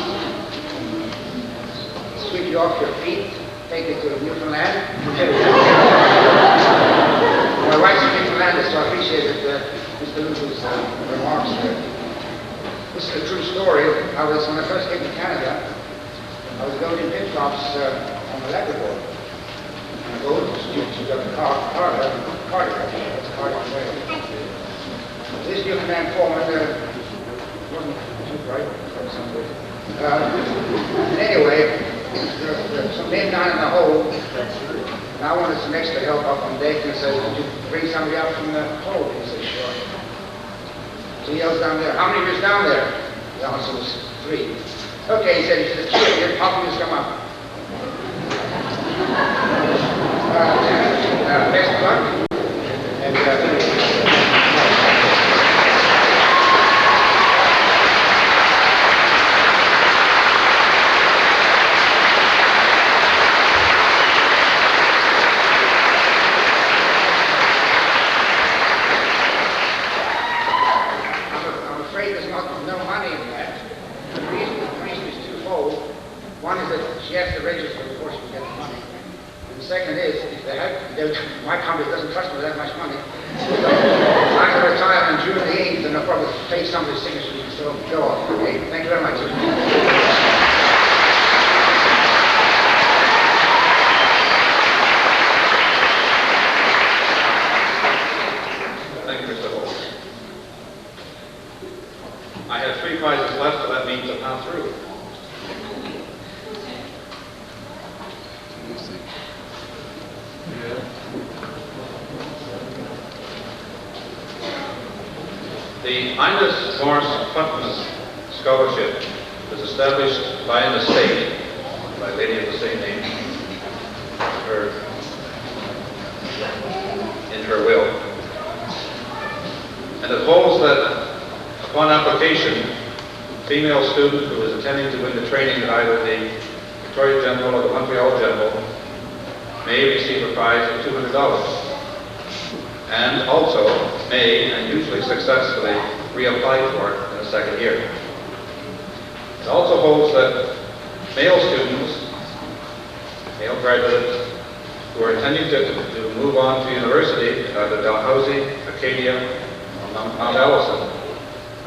sweep you off your feet, take you to Newfoundland. My wife's from Newfoundland, so I appreciate Mr. Luther's remarks there. This is a true story. When I first came to Canada, I was building pit flops on the Labrador. And I go to the students who got the cardiac. This Newfoundland foreman wasn't too bright. Anyway, there's some men down in the hole, and I wanted some extra help up on deck, and I said, "Would you bring somebody up from the hole?" He said, "Sure." So he yells down there, "How many of you down there?" The answer was 3. "Okay," he said, "It's a cheer, how can you come up?" Best of luck. And, I'm afraid there's no money in that. yes, the register, of course, will get the money. And the second is, if my company doesn't trust me with that much money, I'm going to retire on June the 8th, and I'll probably take somebody's signature and so go off. Okay, thank you very much. Thank you, Mr. Holt. I have 3 prizes left, so that means I'm now through. The Ines Morris Putnam Scholarship was established by an estate by a lady of the same name in her will. And it holds that upon application, a female student who is intending to win the training at either the Victoria General or the Montreal General may receive a prize of $200. And also may, and usually successfully, reapply for it in a second year. It also holds that male students, male graduates, who are intending to move on to university at either Dalhousie, Acadia, or Mount Allison,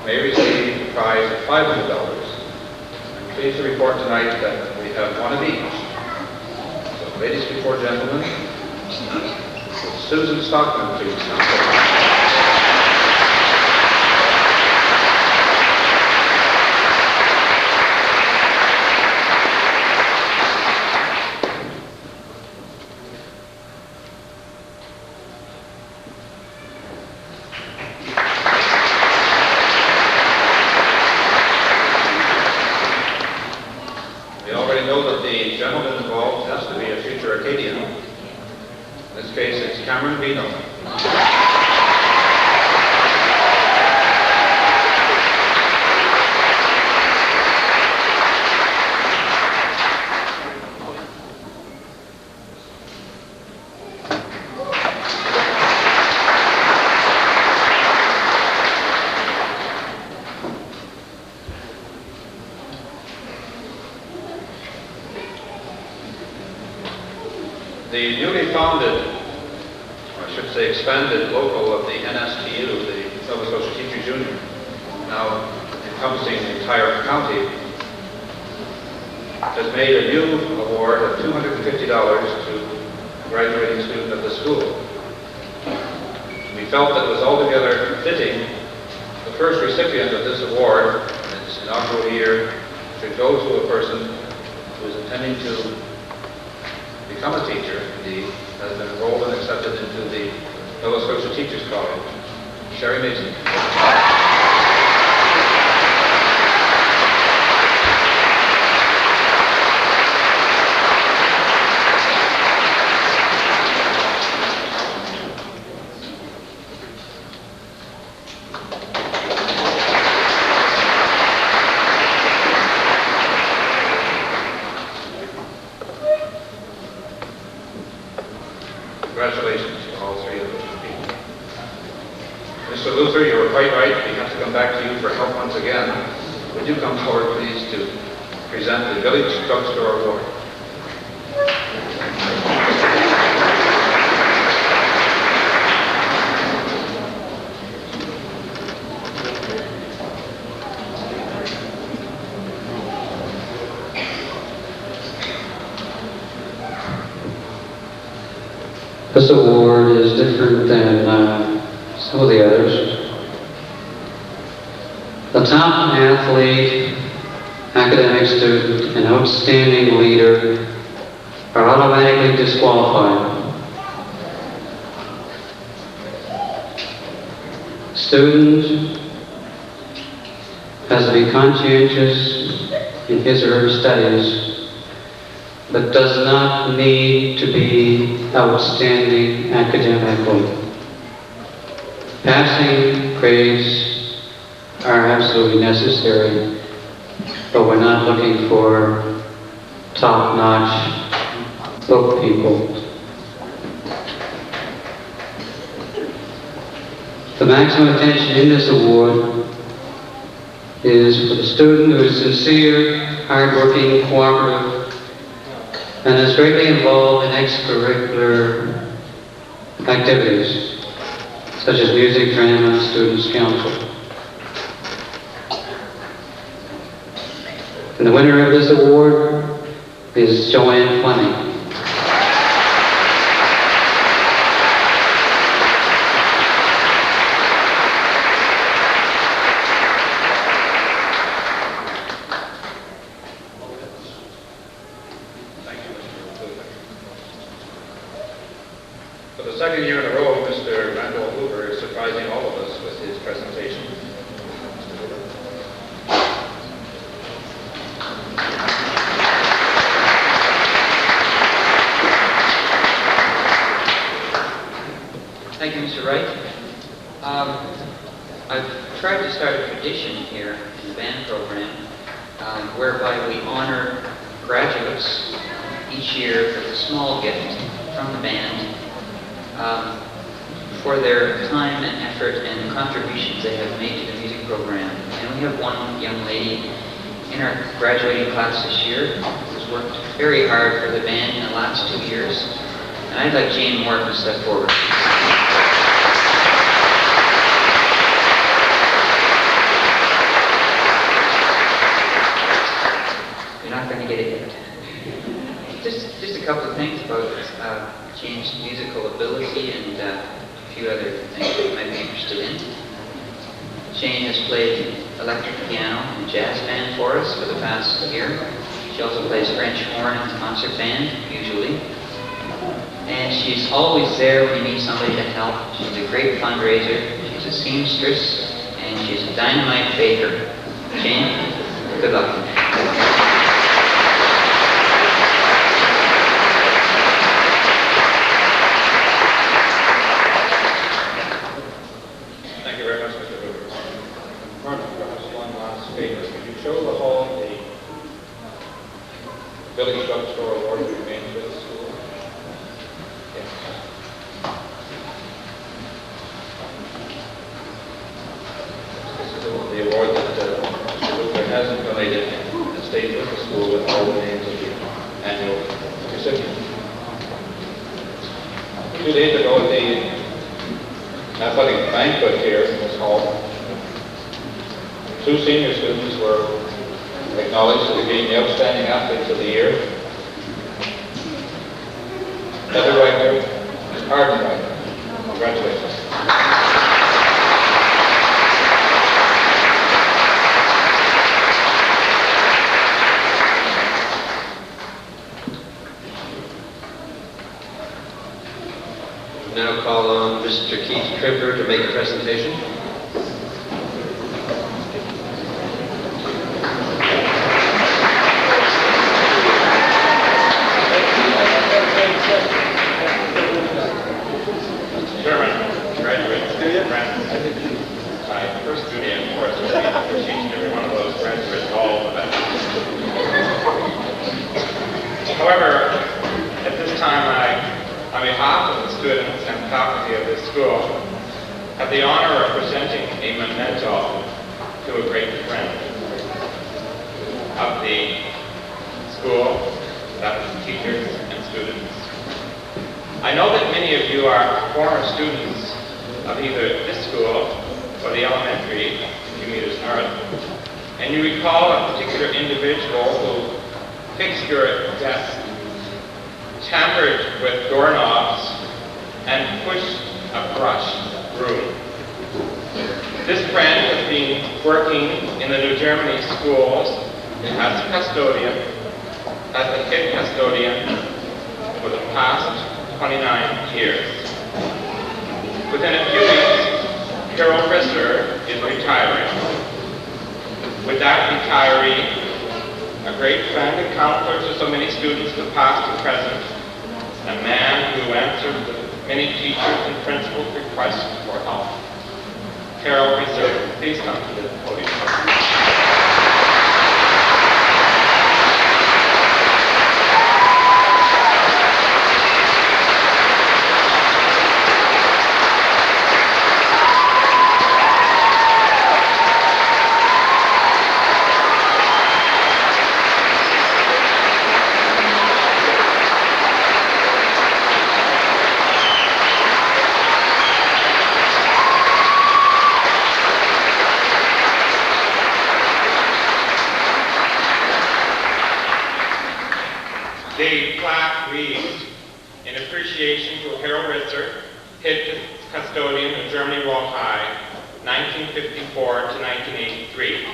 may receive a prize of $500. I'm pleased to report tonight that we have one of each. So, ladies before gentlemen, Susan Stockman, please come forward. We already know that the gentleman involved has to be a future Acadian. In this case, it's Cameron Veinot. The newly founded, or I should say expanded, local of the NSTU, the Nova Scotia Teachers Union, now encompassing the entire county, has made a new award of $250 to a graduating student of the school. We felt that it was altogether fitting the first recipient of this award in its inaugural year should go to a person who is intending to become a teacher, indeed, has been enrolled and accepted into the Nova Scotia Teachers College. Sherry Mason. Congratulations to all 3 of those people. Mr. Luther, you were quite right. We have to come back to you for help once again. Would you come forward, please, to present the Village Drugstore Award? This award is different than some of the others. The top athlete, academic student, and outstanding leader are automatically disqualified. Student has to be conscientious in his or her studies, but does not need to be outstanding academically. Passing grades are absolutely necessary, but we're not looking for top-notch book people. The maximum attention in this award is for the student who is sincere, hardworking, cooperative, and is greatly involved in extracurricular activities, such as music, drama, and students' council. And the winner of this award is Joanne Fleming. For the second year in a row, Mr. Randall Hoover is surprising all of us with his presentation. Mr. Hoover. Thank you, Mr. Wright. I've tried to start a tradition here in the band program whereby we honor graduates each year with a small gift from the band for their time and effort and contributions they have made to the music program. And we have one young lady in our graduating class this year who's worked very hard for the band in the last 2 years. And I'd like Jane Moore to step forward. You're not going to get it yet. Just a couple of things about Jane's musical ability and a few other things that you might be interested in. Jane has played electric piano in a jazz band for us for the past year. She also plays French horn in the concert band, usually. And she's always there when you need somebody to help. She's a great fundraiser. She's a seamstress, and she's a dynamite baker. Jane, good luck. Thank you very much, Mr. Hoover. Martin, perhaps one last favor. Could you show the hall the Village Drugstore Award that we made for the school? Yes. This is the award that Mr. Hoover has donated and stays with the school with all the names of the annual recipients. 2 days ago at the athletic banquet here in this hall, 2 senior students were acknowledged as being the outstanding athletes of the year. Heather Wagner and Arden Wagner. Congratulations. Now call on Mr. Keith Trimper to make a presentation. Chairman, graduates, friends, my first duty, of course, will be to wish each and every one of those graduates all the best. However, at this time, on behalf of the students and faculty of this school, have the honor of presenting a memento to a great friend of the school, that is teachers and students. I know that many of you are former students of either this school or the elementary, few meters north, and you recall a particular individual who fixed your desk, tampered with doorknobs, and pushed a brush broom. This friend has been working in the New Germany schools as a custodian, as a head custodian for the past 29 years. Within a few weeks, Carol Risser is retiring. With that retiree, a great friend and counselor to so many students, the past and present, a man who answered the many teachers and principals' requests for help. Carol Risser, please come to the podium. The plaque reads, in appreciation to Harold Ritzer, head custodian of Germany Royal High, 1954 to 1983.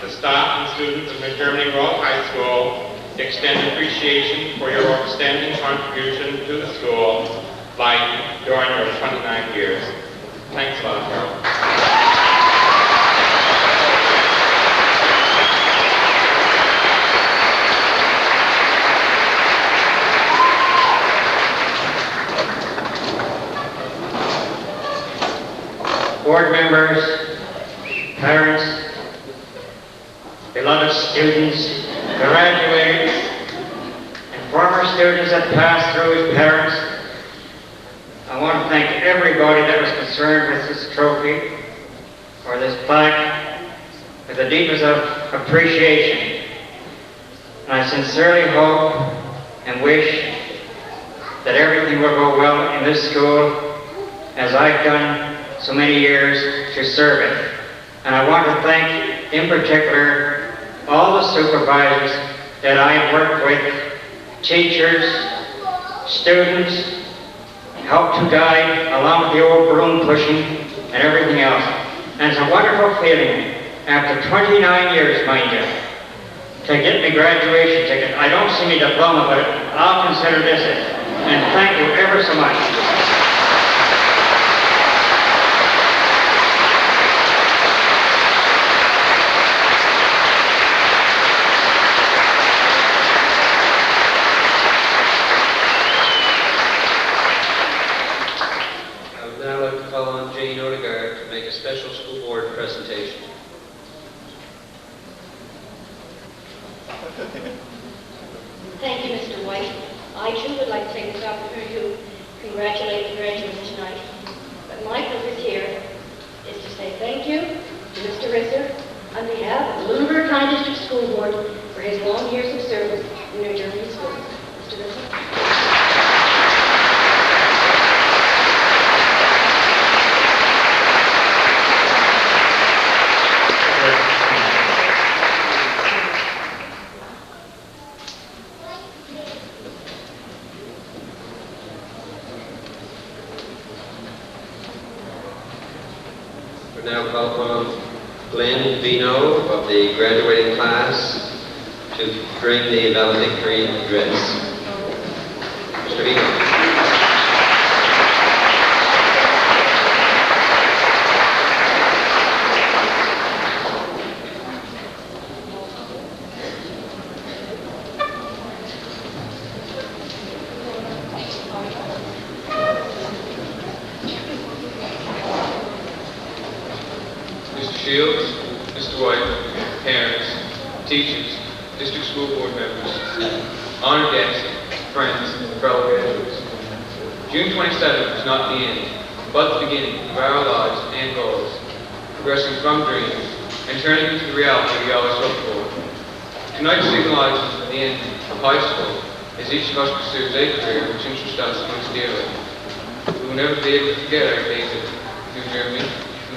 The staff and students of New Germany Royal High School extend appreciation for your outstanding contribution to the school life during your 29 years. Thanks a lot, Harold. Board members, parents, beloved students, graduates, and former students that passed through as parents, I want to thank everybody that was concerned with this trophy or this plaque with the deepest of appreciation. And I sincerely hope and wish that everything will go well in this school as I've done so many years to serve it. And I want to thank, in particular, all the supervisors that I have worked with, teachers, students, helped to guide, along with the old broom pushing and everything else. And it's a wonderful feeling, after 29 years, mind you, to get my graduation ticket. I don't see my diploma, but I'll consider this it. And thank you ever so much. Special school board presentation. Thank you, Mr. White. I too would like to take this opportunity to congratulate the graduates tonight. But my purpose here is to say thank you to Mr. Ritzer on behalf of the Lunenburg County District School Board for his long years of service in New Germany schools. Mr. Ritzer. Now call upon Glen, Veinot of the graduating class to bring the valedictory address. Mr. Veinot. Shields, Mr. White, parents, teachers, district school board members, honored guests, friends, and fellow graduates. June 27th is not the end, but the beginning of our lives and goals, progressing from dreams and turning into the reality we always look for. Tonight signalizes the end of high school as each of us pursues a career which interests us most dearly. We will never be able to forget our days at New Germany.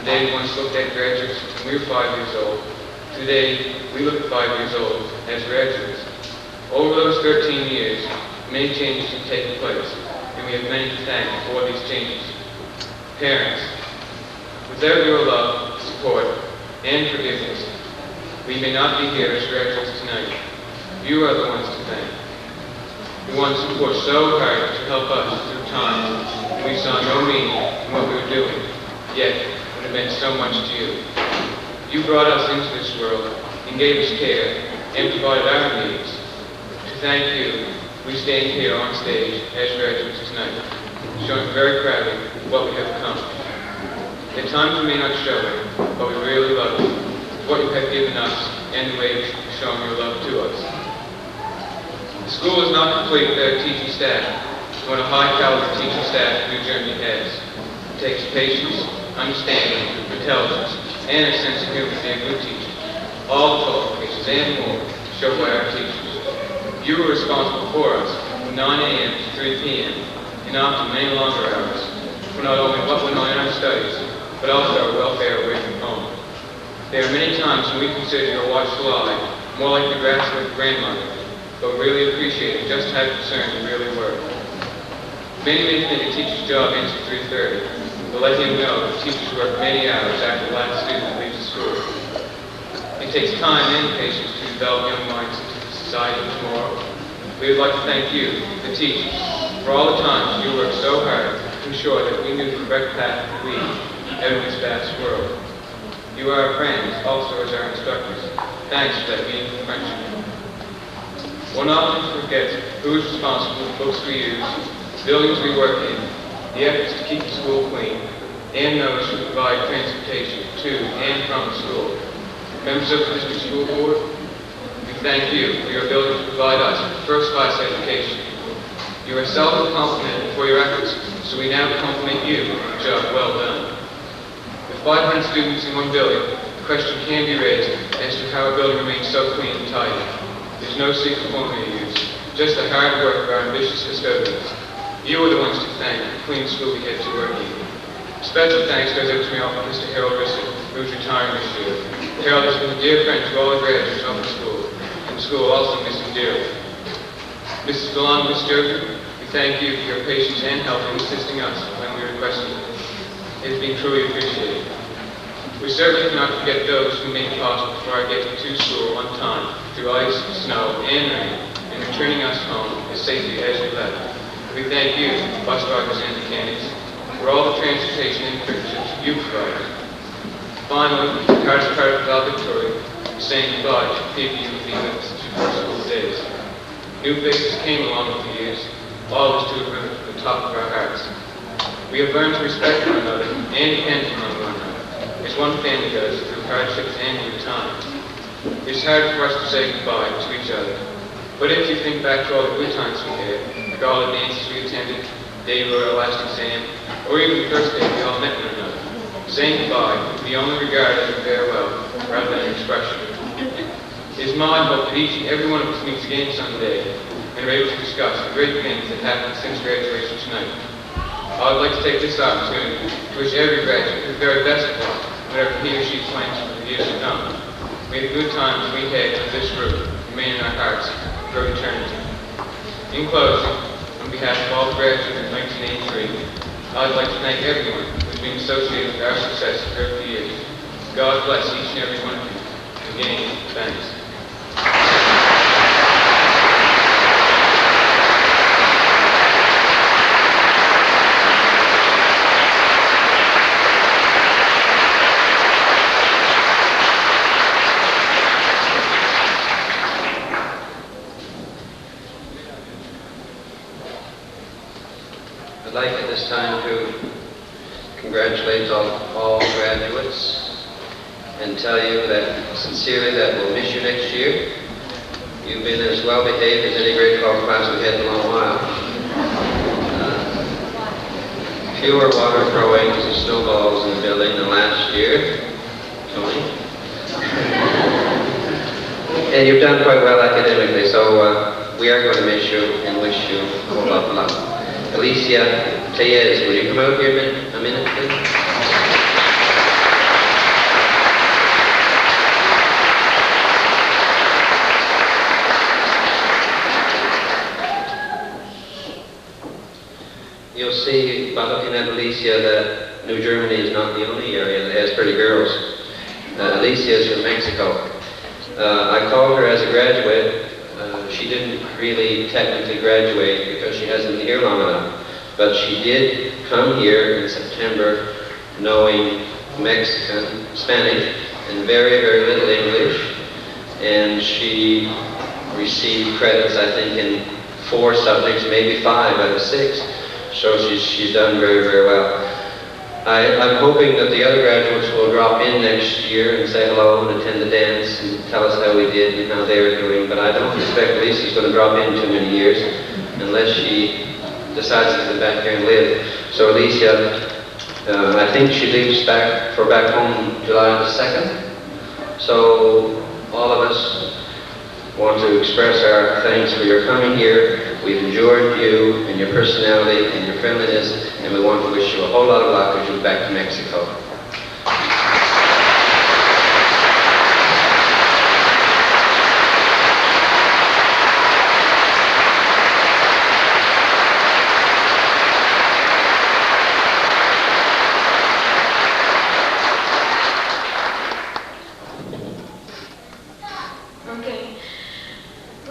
The day we once looked at graduates when we were 5 years old. Today, we look at 5 years old as graduates. Over those 13 years, many changes have taken place, and we have many to thank for these changes. Parents, without your love, support, and forgiveness, we may not be here as graduates tonight. You are the ones to thank. The ones who worked so hard to help us through times when we saw no meaning in what we were doing, yet it meant so much to you. You brought us into this world and gave us care and provided our needs. To thank you, we stand here on stage as graduates tonight, showing very proudly what we have accomplished. At times we may not show it, but we really love you, what you have given us, and the way you've shown your love to us. The school is not complete without a teaching staff, one of high-caliber teaching staff New Germany has. It takes patience, understanding, intelligence, and a sense of humor to be a good teacher. All the qualifications and more shown by our teachers. You were responsible for us from 9 a.m. to 3 p.m. and often many longer hours for not only what went on in our studies, but also our welfare away from home. There are many times when we consider your watchful eye more like the grass of a grandmother but really appreciated just how concerned you really were. Many may think a teacher's job ends at 3:30, but let him know that teachers work many hours after the last student leaves the school. It takes time and patience to develop young minds into the society of tomorrow. We would like to thank you, the teachers, for all the times you worked so hard to ensure that we knew the correct path to lead out in this vast world. You are our friends, also as our instructors. Thanks for that meaningful friendship. One often forgets who is responsible for the books we use, the buildings we work in, the efforts to keep the school clean, and those who provide transportation to and from the school. Members of the district school board, we thank you for your ability to provide us with first-class education. You are seldom complimented for your efforts, so we now compliment you for a job well done. With 500 students in one building, the question can be raised as to how a building remains so clean and tidy. There's no secret formula used, just the hard work of our ambitious custodians. You are the ones to thank for the clean school we get to work in. Special thanks goes out to my uncle, Mr. Harold Risser, who's retiring this year. Harold has been a dear friend to all the graduates of the school, and the school also miss him dearly. Mrs. Glen, Miss Joseph, we thank you for your patience and help in assisting us when we requested it. It has been truly appreciated. We certainly cannot forget those who made it possible for our getting to school on time, through ice, snow, and rain, and returning us home as safely as we left. We thank you, bus drivers and mechanics, for all the transportation and privileges you provide. Finally, the hardest part of valedictorian is saying goodbye to people you will be with us through our school days. New faces came along with the years, always to remember from the top of our hearts. We have learned to respect one another and depend upon one another, as one family does through hardships and good times. It's hard for us to say goodbye to each other, but if you think back to all the good times we had, like all the dances we attended, the day of our last exam, or even the first day we all met one another, saying goodbye would be only regarded as a farewell rather than an expression. It is my hope that each and every one of us meets again someday and are able to discuss the great things that happened since graduation tonight. I would like to take this opportunity to wish every graduate the very best of luck, whatever he or she plans for the years to come. May the good times we had with this group remain in our hearts for eternity. In closing, on behalf of all the graduates of 1983, I would like to thank everyone who has been associated with our success throughout the years. God bless each and every one of you. Again, thanks. I'd like at this time to congratulate all graduates and tell you that sincerely that we'll miss you next year. You've been as well behaved as any grade 12 class we've had in a long while. Fewer water throwings and snowballs in the building than last year, Tony. And you've done quite well academically, so we are going to miss you and wish you a whole lot of luck. Alicia Tellez, will you come out here a minute, please? You'll see by looking at Alicia that New Germany is not the only area that has pretty girls. Alicia is from Mexico. I called her as a graduate. She didn't really technically graduate because she hasn't been here long enough. But she did come here in September knowing Mexican, Spanish, and very, very little English. And she received credits, I think, in 4 subjects, maybe 5 out of 6. So she's done very, very well. I'm hoping that the other graduates will drop in next year and say hello and attend the dance and tell us how we did and how they're doing. But I don't expect Alicia's going to drop in too many years unless she decides to come back here and live. So Alicia, I think she leaves back home July the 2nd. So all of us want to express our thanks for your coming here. We've enjoyed you and your personality and your friendliness, and we want to wish you a whole lot of luck as you go back to Mexico.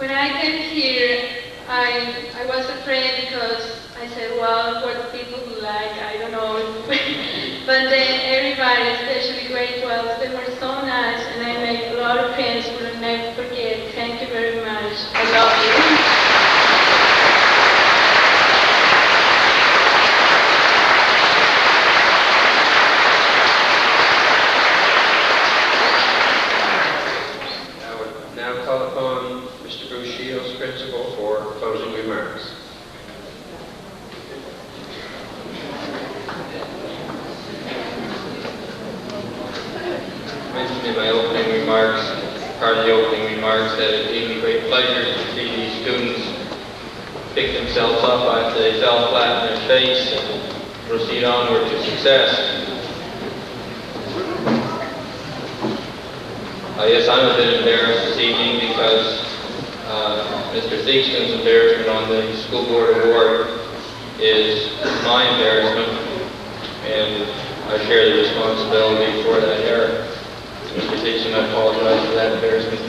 When I came here, I was afraid because I said, well, what people who like, I don't know. But then everybody, especially grade 12s, they were so nice, and I made a lot of friends who will never forget. Thank you very much. I love you. Now call upon Mr. Bruce Shields, principal, for closing remarks. I mentioned in my opening remarks, part of the opening remarks, that it gave me great pleasure to see these students pick themselves up after they fell flat on their face and proceed onward to success. Yes, I'm a bit embarrassed this evening because Mr. Theakston's embarrassment on the school board award is my embarrassment, and I share the responsibility for that error. Mr. Theakston, I apologize for that embarrassment.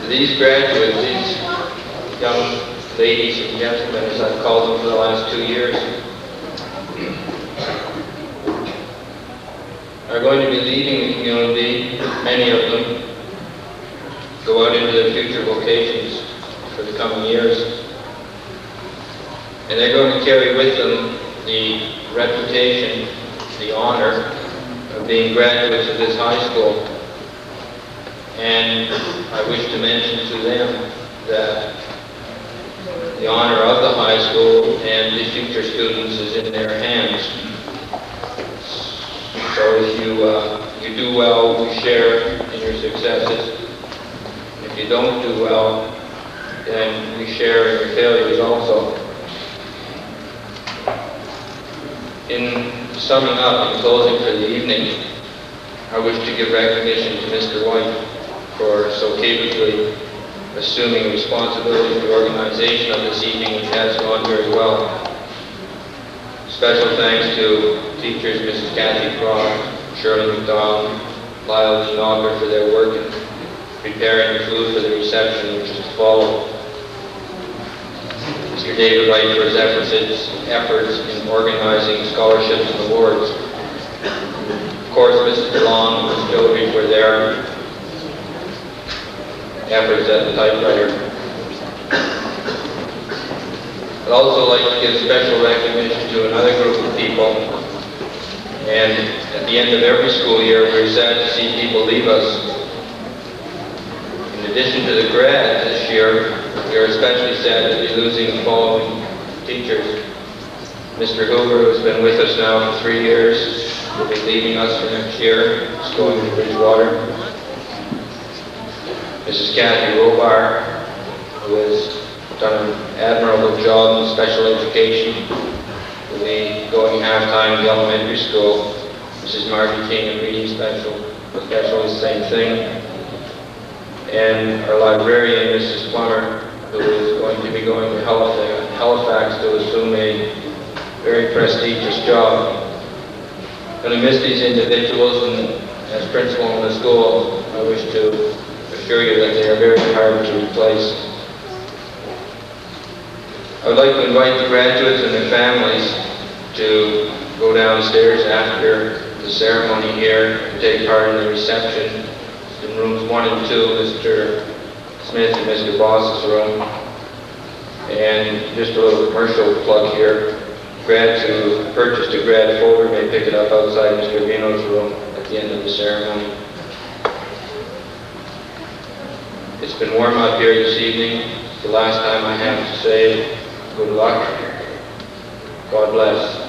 These graduates, these young ladies and gentlemen, as I've called them for the last 2 years, are going to be leading the community. Many of them go out into their future vocations for the coming years. And they're going to carry with them the reputation, the honor of being graduates of this high school. And I wish to mention to them that the honor of the high school and the future students is in their hands. So if you do well, we share in your successes. If you don't do well, then we share in your failures also. In summing up and closing for the evening, I wish to give recognition to Mr. White for so capably assuming responsibility for the organization of this evening, which has gone very well. Special thanks to teachers Mrs. Kathy Croft, Shirley McDonald, Lyle Veinot for their work in preparing the food for the reception which is to follow. Mr. David Wright for his efforts in organizing scholarships and awards. Of course, Mrs. DeLong and Ms. Jodry for their efforts at the typewriter. I'd also like to give special recognition to another group of people. And at the end of every school year, we're sad to see people leave us. In addition to the grads this year, we are especially sad to be losing the following teachers. Mr. Hoover, who's been with us now for 3 years, will be leaving us for next year. He's going to Bridgewater. Mrs. Kathy Robar, who has done an admirable job in special education, will be going half-time in the elementary school. Mrs. Margie King in reading specialist, same thing. And our librarian, Mrs. Plummer, who is going to be going to Halifax to assume a very prestigious job. I'm going to miss these individuals, and as principal in the school, I wish to assure you that they are very hard to replace. I would like to invite the graduates and their families to go downstairs after the ceremony here and take part in the reception in rooms 1 and 2, Mr. Smith and Mr. Boss's room. And just a little commercial plug here. Grads who purchased a grad folder may pick it up outside Mr. Veinot's room at the end of the ceremony. It's been warm out here this evening. It's the last time I have to say good luck. God bless.